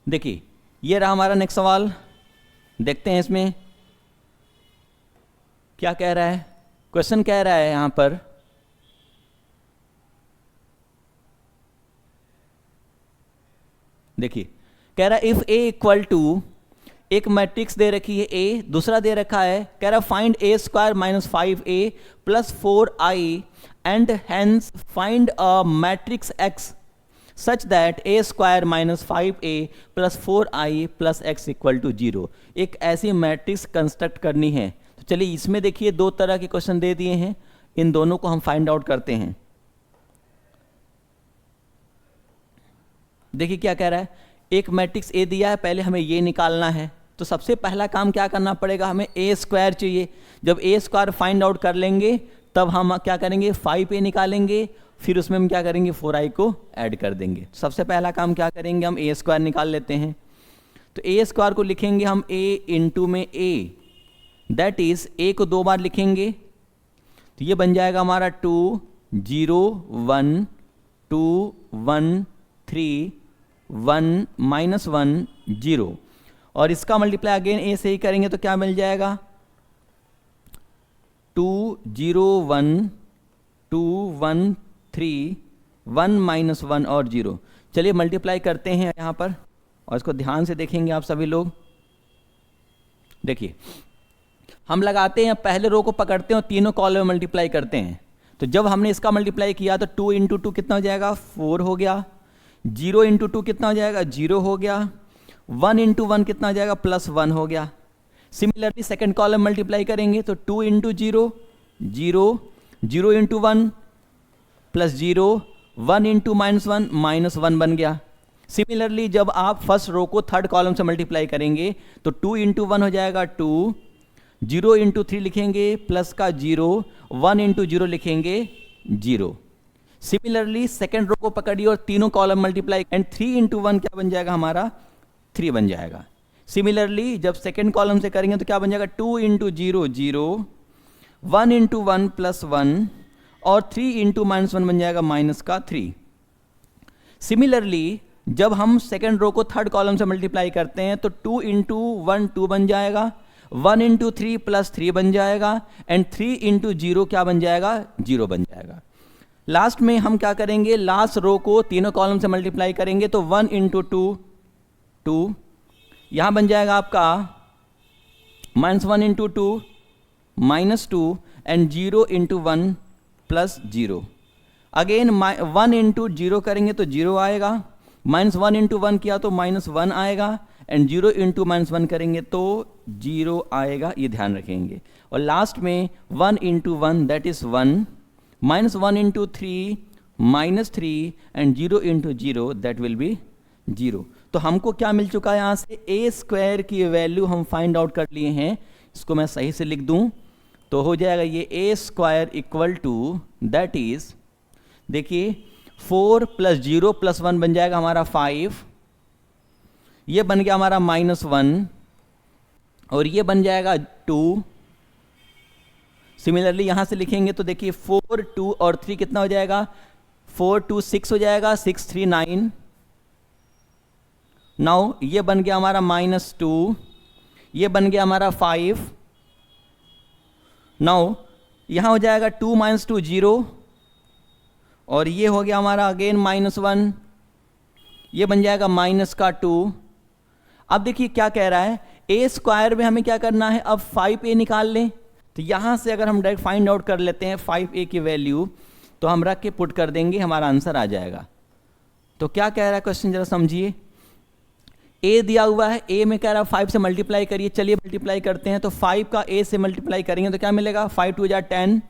देखिए ये रहा हमारा नेक्स्ट सवाल, देखते हैं इसमें क्या कह रहा है। क्वेश्चन कह रहा है यहां पर देखिए, कह रहा है इफ ए इक्वल टू, एक मैट्रिक्स दे रखी है ए, दूसरा दे रखा है, कह रहा है find A square minus 5a plus 4i and hence find a matrix X such that A square minus 5a plus 4i plus X equal to 0। एक ऐसी मैट्रिक्स कंस्ट्रक्ट करनी है। तो चलिए इसमें देखिए दो तरह के क्वेश्चन दे दिए हैं, इन दोनों को हम फाइंड आउट करते हैं। देखिए क्या कह रहा है, एक मैट्रिक्स ए दिया है, पहले हमें ये निकालना है। तो सबसे पहला काम क्या करना पड़ेगा, हमें ए स्क्वायर चाहिए। जब ए स्क्वायर फाइंड आउट कर लेंगे तब हम क्या करेंगे 5a निकालेंगे, फिर उसमें हम क्या करेंगे 4i को ऐड कर देंगे। सबसे पहला काम क्या करेंगे, हम ए स्क्वायर निकाल लेते हैं। तो ए स्क्वायर को लिखेंगे हम a इंटू में a, दैट इज a को 2 बार लिखेंगे तो ये बन जाएगा हमारा 2 0 1 2 1 3 1 -1 0 और इसका मल्टीप्लाई अगेन ए से ही करेंगे तो क्या मिल जाएगा 2 0 1 2 1 3 1 -1 और 0। चलिए मल्टीप्लाई करते हैं यहाँ पर और इसको ध्यान से देखेंगे आप सभी लोग। देखिए हम लगाते हैं, पहले रो को पकड़ते हैं और तीनों कॉलम में मल्टीप्लाई करते हैं। तो जब हमने इसका मल्टीप्लाई किया तो 2 × 2 कितना हो जाएगा 4 हो गया, 0 × 2 कितना हो जाएगा 0 हो गया, 1 × 1 कितना हो जाएगा +1 हो गया। सिमिलरली सेकंड कॉलम मल्टीप्लाई करेंगे तो 2 × 0 0 0 × 1 +0 1 × -1 बन गया। सिमिलरली जब आप फर्स्ट रो को थर्ड कॉलम से मल्टीप्लाई करेंगे तो 2 × 1 हो जाएगा 2, 0 × 3 लिखेंगे प्लस का 0, 1 × 0 लिखेंगे 0। सिमिलरली सेकेंड रो को पकड़िए और तीनों कॉलम मल्टीप्लाई एंड 3 × 1 क्या बन जाएगा हमारा 3 बन जाएगा। सिमिलरली जब सेकेंड कॉलम से करेंगे तो क्या बन जाएगा 2 × 0 0, 1 × 1 +1 और 3 × -1 बन जाएगा -3। सिमिलरली जब हम सेकेंड रो को थर्ड कॉलम से मल्टीप्लाई करते हैं तो 2 × 1 2 बन जाएगा, 1 × 3 +3 बन जाएगा एंड 3 × 0 क्या बन जाएगा 0 बन जाएगा। लास्ट में हम क्या करेंगे, लास्ट रो को तीनों कॉलम से मल्टीप्लाई करेंगे तो 1 × 2 2, यहां बन जाएगा आपका -1 × 2 -2 एंड 0 × 1 +0। अगेन 1 × 0 करेंगे तो 0 आएगा, -1 × 1 किया तो -1 आएगा एंड 0 × -1 करेंगे तो 0 आएगा, ये ध्यान रखेंगे। और लास्ट में 1 × 1 that is 1, -1 × 3 -3 and 0 × 0 that will be 0। तो हमको क्या मिल चुका है यहाँ से, ए स्क्वायर की वैल्यू हम फाइंड आउट कर लिए हैं। इसको मैं सही से लिख दूं तो हो जाएगा ये A square equal to that is, देखिए 4 + 0 + 1 बन जाएगा हमारा 5, ये बन गया हमारा -1 और ये बन जाएगा 2। सिमिलरली यहां से लिखेंगे तो देखिए 4 2 और 3 कितना हो जाएगा, 4 2 6 हो जाएगा, 6 3 9, नाउ ये बन गया हमारा -2, ये बन गया हमारा 5। नाउ यहाँ हो जाएगा 2 - 2 0, और ये हो गया हमारा अगेन -1, ये बन जाएगा -2। अब देखिए क्या कह रहा है, ए स्क्वायर में हमें क्या करना है, अब 5a निकाल लें। तो यहाँ से अगर हम डायरेक्ट फाइंड आउट कर लेते हैं 5a की वैल्यू, तो हम रख के पुट कर देंगे, हमारा आंसर आ जाएगा। तो क्या कह रहा है क्वेश्चन, जरा समझिए। a दिया हुआ है, a में कह रहा है 5 से मल्टीप्लाई करिए, चलिए मल्टीप्लाई करते हैं। तो 5 का a से मल्टीप्लाई करेंगे तो क्या मिलेगा, 5 2 जा 10,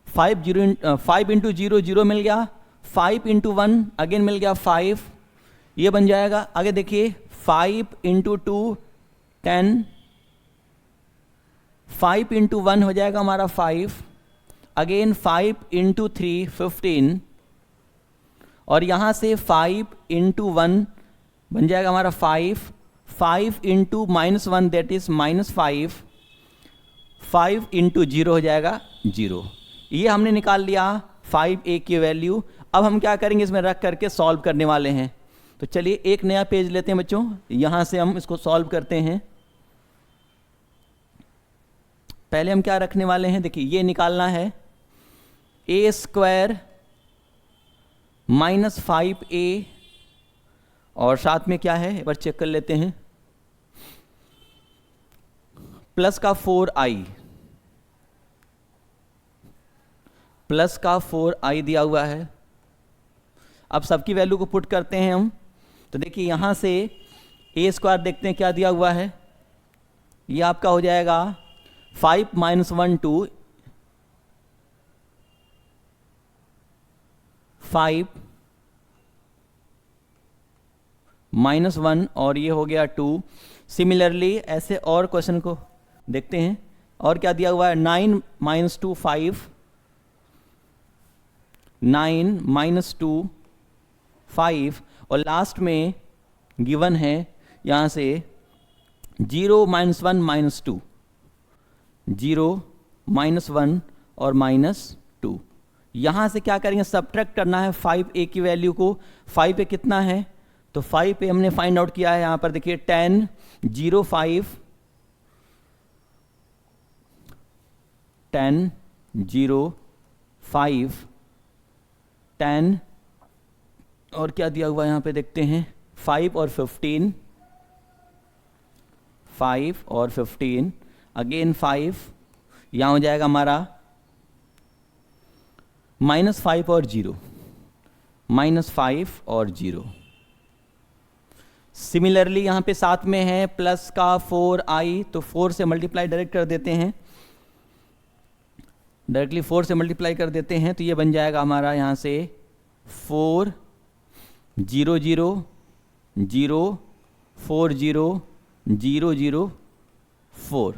5 इंटू 0 0 मिल गया, 5 इंटू 1 अगेन मिल गया 5, ये बन जाएगा। आगे देखिए 5 इंटू 2 10, 5 इंटू 1 हो जाएगा हमारा 5, अगेन 5 इंटू 3 15, और यहाँ से 5 इंटू 1 बन जाएगा हमारा 5, 5 इंटू -1 दैट इज -5, 5 इंटू 0 हो जाएगा 0। ये हमने निकाल लिया 5a की वैल्यू। अब हम क्या करेंगे, इसमें रख करके सॉल्व करने वाले हैं। तो चलिए एक नया पेज लेते हैं बच्चों, यहाँ से हम इसको सॉल्व करते हैं। पहले हम क्या रखने वाले हैं, देखिए ये निकालना है a स्क्वायर -5a, और साथ में क्या है एक बार चेक कर लेते हैं, प्लस का 4i, प्लस का 4i दिया हुआ है। अब सबकी वैल्यू को पुट करते हैं हम। तो देखिए यहाँ से a स्क्वायर देखते हैं क्या दिया हुआ है, ये आपका हो जाएगा 5 - 1 2, 5 -1, और ये हो गया 2। सिमिलरली ऐसे और क्वेश्चन को देखते हैं, और क्या दिया हुआ है, 9 - 2 5, 9 - 2 5, और लास्ट में गिवन है यहाँ से 0 - 1 -2, 0 - 1 और -2। यहाँ से क्या करेंगे, सब्ट्रैक्ट करना है 5a की वैल्यू को। 5a कितना है, तो 5a हमने फाइंड आउट किया है, यहाँ पर देखिए 10 0 5, 10 0 5 10, और क्या दिया हुआ है यहाँ पे देखते हैं, 5 और 15, 5 और 15 अगेन 5, यहाँ हो जाएगा हमारा -5 और 0, -5 और 0। सिमिलरली यहाँ पे साथ में है प्लस का 4i, तो 4 से मल्टीप्लाई डायरेक्ट कर देते हैं, डायरेक्टली 4 से मल्टीप्लाई कर देते हैं। तो ये बन जाएगा हमारा यहाँ से 4 0 0 0 4 0 0 0 4,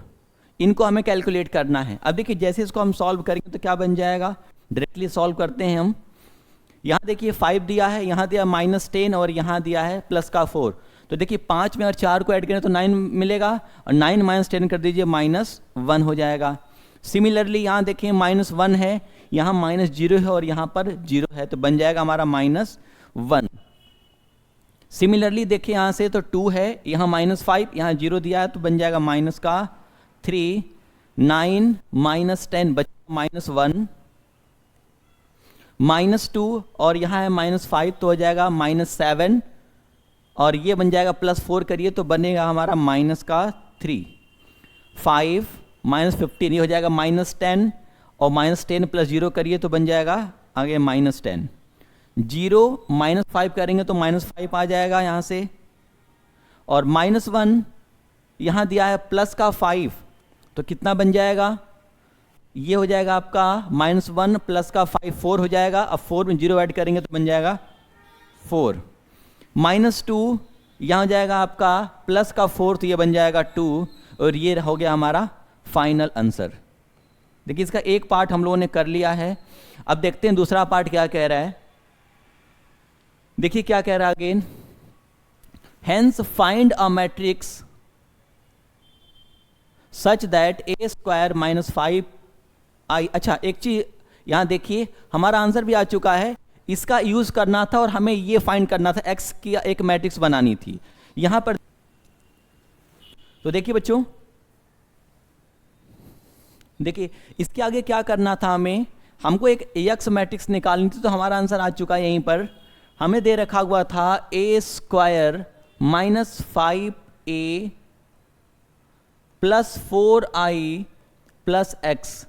इनको हमें कैलकुलेट करना है। अब देखिए जैसे इसको हम सॉल्व करेंगे तो क्या बन जाएगा, डायरेक्टली सॉल्व करते हैं हम। यहाँ देखिए 5 दिया है, यहाँ दिया -10, और यहाँ दिया है प्लस का 4। तो देखिए 5 में और 4 को ऐड करें तो 9 मिलेगा, और 9 - 10 कर दीजिए -1 हो जाएगा। सिमिलरली यहाँ देखिए -1 है, यहाँ -0 है, और यहाँ पर 0 है, तो बन जाएगा हमारा -1। सिमिलरली देखिए यहाँ से तो 2 है, यहाँ -5, यहाँ 0 दिया है, तो बन जाएगा -3, 9 - 10 बचा -1, -2, और यहाँ है -5, तो हो जाएगा -7, और ये बन जाएगा +4 करिए तो बनेगा हमारा -3, 5 -15, ये हो जाएगा -10, और -10 + 0 करिए तो बन जाएगा आगे -10, 0 -5 करेंगे तो -5 आ जाएगा यहाँ से, और -1 यहाँ दिया है प्लस का 5, तो कितना बन जाएगा, ये हो जाएगा आपका -1 प्लस का 5 4 हो जाएगा। अब 4 में 0 ऐड करेंगे तो बन जाएगा 4, -2 यहाँ हो जाएगा आपका प्लस का 4, तो ये बन जाएगा 2, और ये हो गया हमारा फाइनल आंसर। देखिए इसका एक पार्ट हम लोगों ने कर लिया है। अब देखते हैं दूसरा पार्ट क्या कह रहा है। देखिए क्या कह रहा है again, hence find a matrix such that a square -5i। अच्छा एक चीज यहाँ देखिए, हमारा आंसर भी आ चुका है, इसका यूज करना था और हमें ये फाइंड करना था, x की एक मैट्रिक्स बनानी थी। यहां पर तो देखिए बच्चों, देखिए इसके आगे क्या करना था हमें, हमको एक एक्स मैट्रिक्स निकालनी थी, तो हमारा आंसर आ चुका है यहीं पर। हमें दे रखा हुआ था A square minus 5a plus 4i plus X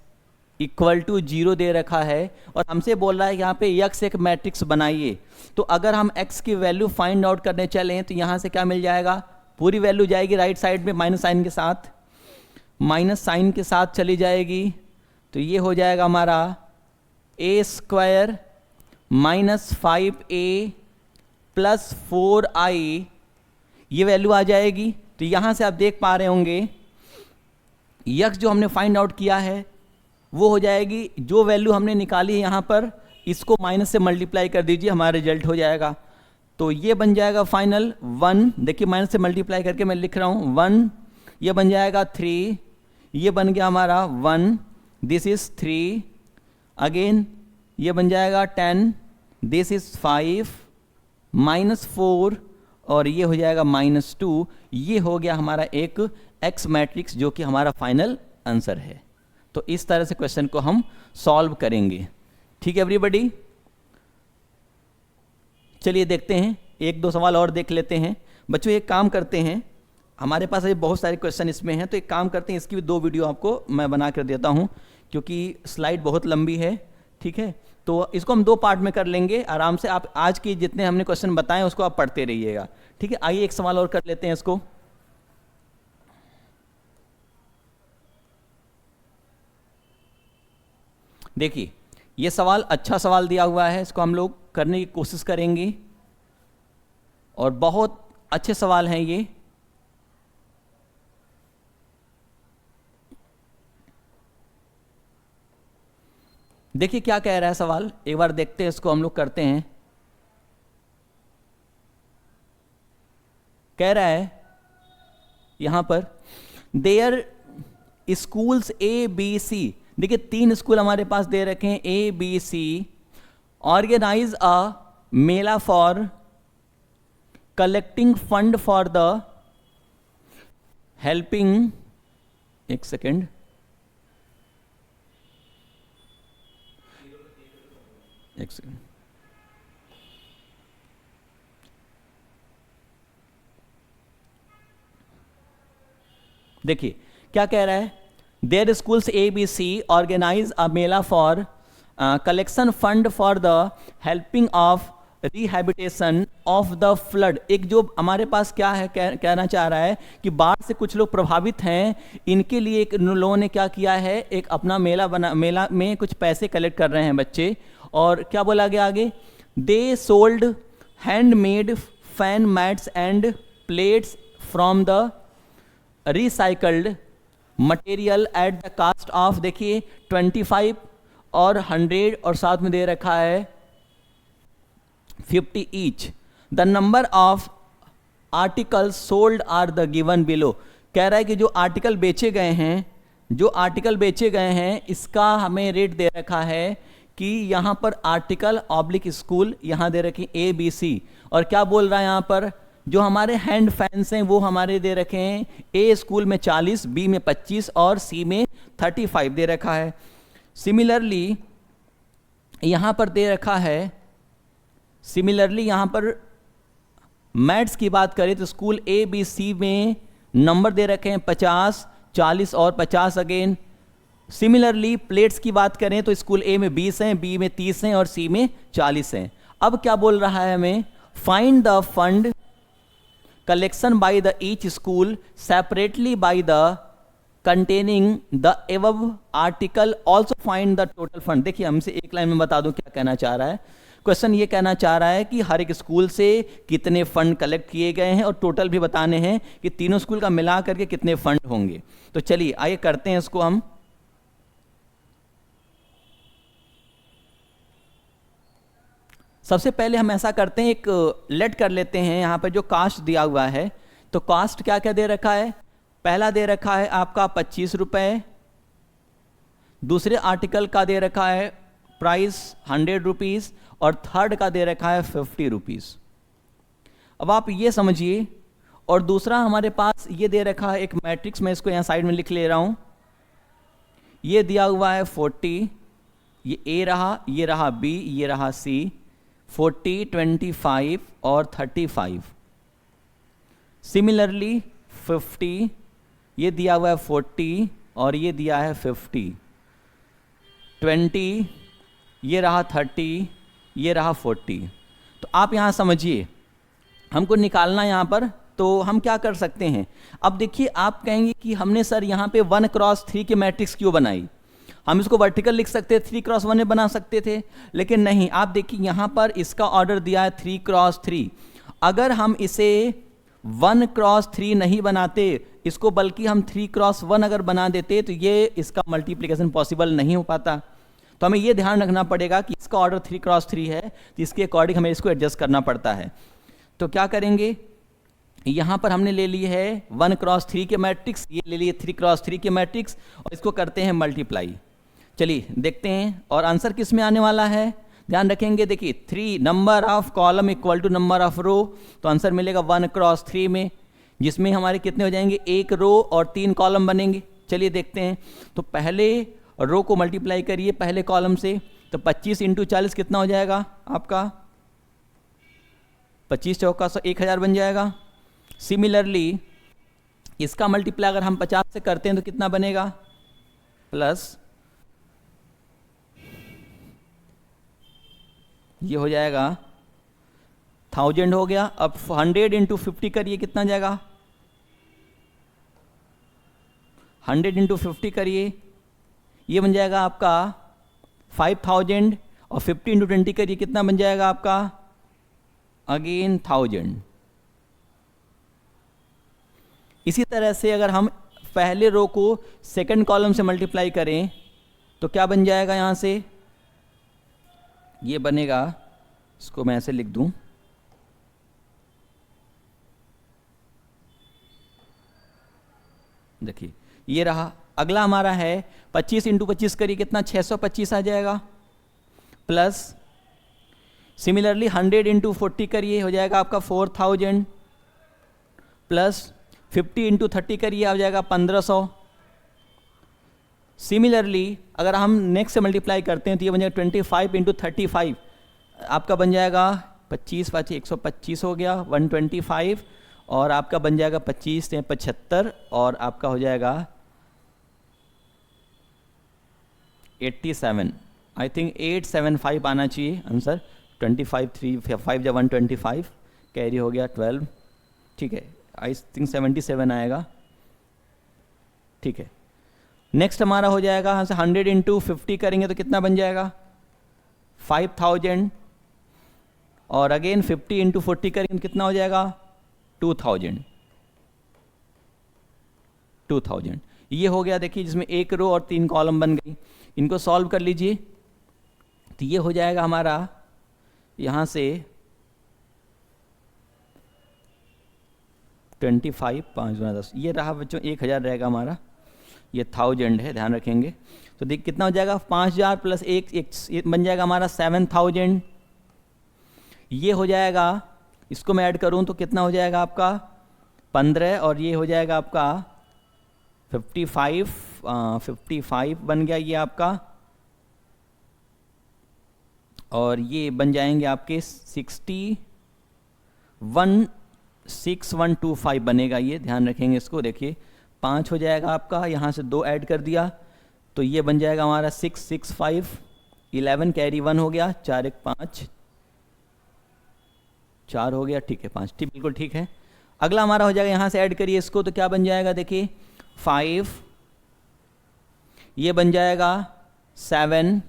equal to 0 दे रखा है, और हमसे बोल रहा है यहाँ पे x एक मैट्रिक्स बनाइए। तो अगर हम x की वैल्यू फाइंड आउट करने चलें तो यहाँ से क्या मिल जाएगा, पूरी वैल्यू जाएगी राइट साइड में माइनस साइन के साथ, माइनस साइन के साथ चली जाएगी। तो ये हो जाएगा हमारा ए square minus 5a plus 4i, ये वैल्यू आ जाएगी। तो यहाँ से आप देख पा रहे होंगे यक्स जो हमने फाइंड आउट किया है वो हो जाएगी, जो वैल्यू हमने निकाली है यहाँ पर इसको माइनस से मल्टीप्लाई कर दीजिए, हमारा रिजल्ट हो जाएगा। तो ये बन जाएगा फाइनल 1, देखिए माइनस से मल्टीप्लाई करके मैं लिख रहा हूँ 1, ये बन जाएगा 3, ये बन गया हमारा 1, दिस इज 3, अगेन ये बन जाएगा 10, दिस इज 5, माइनस 4 और ये हो जाएगा माइनस 2। ये हो गया हमारा एक एक्स मैट्रिक्स जो कि हमारा फाइनल आंसर है। तो इस तरह से क्वेश्चन को हम सॉल्व करेंगे। ठीक है एवरीबॉडी, चलिए देखते हैं, एक दो सवाल और देख लेते हैं। बच्चों एक काम करते हैं, हमारे पास अभी बहुत सारे क्वेश्चन इसमें हैं, तो एक काम करते हैं इसकी भी 2 वीडियो आपको मैं बना कर देता हूं, क्योंकि स्लाइड बहुत लंबी है। ठीक है, तो इसको हम 2 पार्ट में कर लेंगे आराम से। आप आज की जितने हमने क्वेश्चन बताए उसको आप पढ़ते रहिएगा। ठीक है, आइए एक सवाल और कर लेते हैं इसको। देखिए ये सवाल अच्छा सवाल दिया हुआ है, इसको हम लोग करने की कोशिश करेंगे और बहुत अच्छे सवाल हैं ये। देखिए क्या कह रहा है सवाल, एक बार देखते हैं इसको, हम लोग करते हैं। कह रहा है यहां पर there schools A B C, देखिए 3 स्कूल हमारे पास दे रखे हैं A B C, organise a mela for collecting fund for the helping, एक सेकेंड, एक सेकेंड, देखिए क्या कह रहा है, there schools A B C organise a mela for collection fund for the helping of rehabilitation of the flood. एक जो हमारे पास क्या है, कहना चाह रहा है कि बाढ़ से कुछ लोग प्रभावित हैं, इनके लिए एक लोगों ने क्या किया है, एक अपना मेला में कुछ पैसे कलेक्ट कर रहे हैं बच्चे। और क्या बोला गया आगे, they sold handmade fan mats and plates from the recycled material at the cost of, देखिए 25 और 100 और साथ में दे रखा है 50 each. The number of articles sold are the given below. कह रहा है कि जो आर्टिकल बेचे गए हैं, जो आर्टिकल बेचे गए हैं इसका हमें रेट दे रखा है कि यहाँ पर आर्टिकल ऑब्लिक स्कूल यहाँ दे रखी ए बी सी, और क्या बोल रहा है यहाँ पर, जो हमारे हैंड फैंस हैं वो हमारे दे रखे हैं ए स्कूल में 40, बी में 25 और सी में 35 दे रखा है। सिमिलरली यहाँ पर दे रखा है, सिमिलरली यहाँ पर मैथ्स की बात करें तो स्कूल ए बी सी में नंबर दे रखे हैं 50, 40 और 50 अगेन। सिमिलरली प्लेट्स की बात करें तो स्कूल ए में 20 हैं, बी में 30 हैं और सी में 40 हैं। अब क्या बोल रहा है हमें, find the fund collection by the each school separately by the containing the above article, also find the total fund. देखिए हमसे एक लाइन में बता दूं क्या कहना चाह रहा है। क्वेश्चन ये कहना चाह रहा है कि हर एक स्कूल से कितने फंड कलेक्ट किए गए हैं और टोटल भी बताने हैं कि तीनों स्कूल का मिला करके कितने फंड होंगे। तो चलिए आइए करते हैं इसको हम। सबसे पहले हम ऐसा करते हैं, एक लेट कर लेते हैं यहाँ पे जो कास्ट दिया हुआ है। तो कास्ट क्या क्या दे रखा है, पहला दे रखा है आपका 25 रुपए, दूसरे आर्टिकल का दे रखा है प्राइस 100 रुपीज़ और थर्ड का दे रखा है 50 रुपीज़। अब आप ये समझिए और दूसरा हमारे पास ये दे रखा है एक मैट्रिक्स, मैं इसको यहाँ साइड में लिख ले रहा हूँ। ये दिया हुआ है 40, ये A रहा, ये रहा B, ये रहा C, 40, 25 और 35। सिमिलरली 50, ये दिया हुआ है 40 और ये दिया है 50, 20, ये रहा 30, ये रहा 40। तो आप यहाँ समझिए, हमको निकालना यहाँ पर, तो हम क्या कर सकते हैं। अब देखिए, आप कहेंगे कि हमने सर यहाँ पे 1 क्रॉस 3 की मैट्रिक्स क्यों बनाई। हम इसको वर्टिकल लिख सकते थे, 3 क्रॉस 1 में बना सकते थे, लेकिन नहीं। आप देखिए यहाँ पर इसका ऑर्डर दिया है 3 क्रॉस 3। अगर हम इसे 1 क्रॉस 3 नहीं बनाते इसको, बल्कि हम 3 क्रॉस 1 अगर बना देते, तो ये इसका मल्टीप्लिकेशन पॉसिबल नहीं हो पाता। तो हमें ये ध्यान रखना पड़ेगा कि इसका ऑर्डर 3 क्रॉस 3 है, तो इसके अकॉर्डिंग हमें इसको एडजस्ट करना पड़ता है। तो क्या करेंगे, यहाँ पर हमने ले ली है 1 क्रॉस 3 के मैट्रिक्स, ये ले लिए 3 क्रॉस 3 के मैट्रिक्स, और इसको करते हैं मल्टीप्लाई। चलिए देखते हैं, और आंसर किस में आने वाला है, ध्यान रखेंगे। देखिए 3 number of column equal to number of row, तो आंसर मिलेगा 1 क्रॉस 3 में, जिसमें हमारे कितने हो जाएंगे, 1 रो और 3 कॉलम बनेंगे। चलिए देखते हैं, तो पहले रो को मल्टीप्लाई करिए पहले कॉलम से, तो 25 इंटू 40 कितना हो जाएगा आपका, 25 चौका 1000 बन जाएगा। सिमिलरली इसका मल्टीप्लाई अगर हम 50 से करते हैं तो कितना बनेगा, प्लस ये हो जाएगा 1000 हो गया। अब 100 इंटू 50 करिए, कितना जाएगा, 100 इंटू 50 करिए, ये बन जाएगा आपका 5000, और 50 इंटू 20 करिए, कितना बन जाएगा आपका, अगेन 1000। इसी तरह से अगर हम पहले रो को सेकंड कॉलम से मल्टीप्लाई करें तो क्या बन जाएगा, यहाँ से ये बनेगा, इसको मैं ऐसे लिख दूं, देखिए ये रहा। अगला हमारा है 25 इंटू 25 करिए, कितना 625 आ जाएगा, प्लस सिमिलरली 100 इंटू 40 करिए, हो जाएगा आपका 4000, प्लस 50 इंटू 30 करिए, आ जाएगा 1500। सिमिलरली अगर हम नेक्स्ट से मल्टीप्लाई करते हैं तो ये बन जाएगा 25 इंटू 35, आपका बन जाएगा 25 5 125 हो गया, 125, और आपका बन जाएगा 25 से 75, और आपका हो जाएगा 87। आई थिंक 875 आना चाहिए आंसर। 25 3 5 जा 125, कैरी हो गया 12, ठीक है। आई थिंक 77 आएगा, ठीक है। नेक्स्ट हमारा हो जाएगा यहाँ से 100 इंटू 50 करेंगे तो कितना बन जाएगा, 5000, और अगेन 50 इंटू 40 करेंगे तो कितना हो जाएगा, 2000। ये हो गया, देखिए जिसमें 1 रो और 3 कॉलम बन गई। इनको सॉल्व कर लीजिए, तो ये हो जाएगा हमारा यहाँ से 25 5 गुना 10, ये रहा बच्चों 1000 रहेगा हमारा, ये 1000 है, ध्यान रखेंगे। तो देख कितना हो जाएगा, 5000 प्लस 1 बन जाएगा हमारा 7000। ये हो जाएगा, इसको मैं ऐड करूं तो कितना हो जाएगा आपका 15, और ये हो जाएगा आपका 55 बन गया ये आपका, और ये बन जाएंगे आपके 6125 बनेगा, ये ध्यान रखेंगे इसको। देखिए 5 हो जाएगा आपका, यहाँ से 2 ऐड कर दिया तो ये बन जाएगा हमारा 665, 11 कैरी 1 हो गया, 4 1 5, 4 हो गया, ठीक है 5, ठीक बिल्कुल ठीक है। अगला हमारा हो जाएगा, यहाँ से ऐड करिए इसको, तो क्या बन जाएगा, देखिए 5, ये बन जाएगा 7,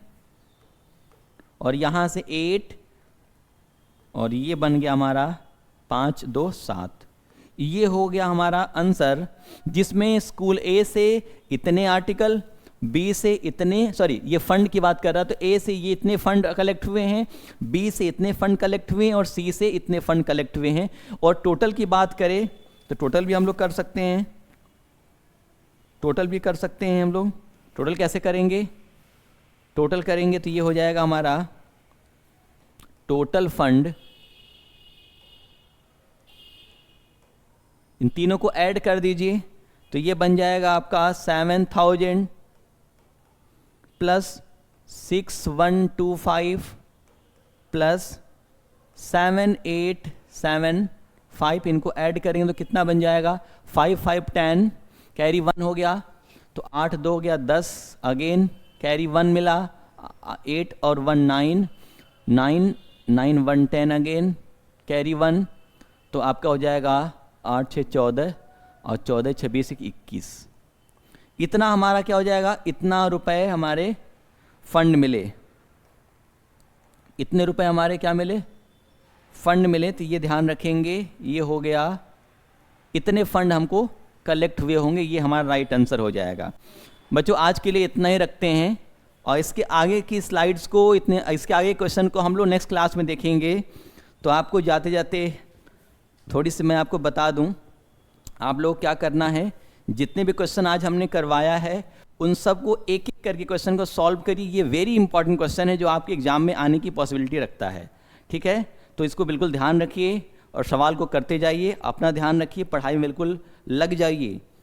और यहाँ से 8, और ये बन गया हमारा 5 2 7। ये हो गया हमारा आंसर, जिसमें स्कूल ए से इतने आर्टिकल, बी से इतने, सॉरी ये फंड की बात कर रहा, तो ए से ये इतने फंड कलेक्ट हुए हैं, बी से इतने फंड कलेक्ट हुए हैं, और सी से इतने फंड कलेक्ट हुए हैं। और टोटल की बात करें तो टोटल भी हम लोग कर सकते हैं, टोटल भी कर सकते हैं हम लोग। टोटल कैसे करेंगे, टोटल करेंगे तो ये हो जाएगा हमारा टोटल फंड इन तीनों को ऐड कर दीजिए तो ये बन जाएगा आपका 7000 प्लस 6125 प्लस 7875, इनको ऐड करेंगे तो कितना बन जाएगा 5510, कैरी 1 हो गया तो 8 2 गया 10, अगेन कैरी 1 मिला 8 और 1 9, 9 9 1 10 अगेन कैरी 1, तो आपका हो जाएगा 8 6 14 और 14 26 21। इतना हमारा क्या हो जाएगा, इतना रुपए हमारे फंड मिले, इतने रुपए हमारे क्या मिले, फंड मिले। तो ये ध्यान रखेंगे, ये हो गया इतने फंड हमको कलेक्ट हुए होंगे, ये हमारा राइट आंसर हो जाएगा। बच्चों आज के लिए इतना ही रखते हैं और इसके आगे की स्लाइड्स को, इसके आगे क्वेश्चन को हम लोग नेक्स्ट क्लास में देखेंगे। तो आपको जाते जाते थोड़ी सी मैं आपको बता दूं, आप लोग क्या करना है, जितने भी क्वेश्चन आज हमने करवाया है उन सब को एक एक करके क्वेश्चन को सॉल्व करिए। ये वेरी इंपॉर्टेंट क्वेश्चन है जो आपके एग्जाम में आने की पॉसिबिलिटी रखता है, ठीक है। तो इसको बिल्कुल ध्यान रखिए और सवाल को करते जाइए, अपना ध्यान रखिए, पढ़ाई में बिल्कुल लग जाइए।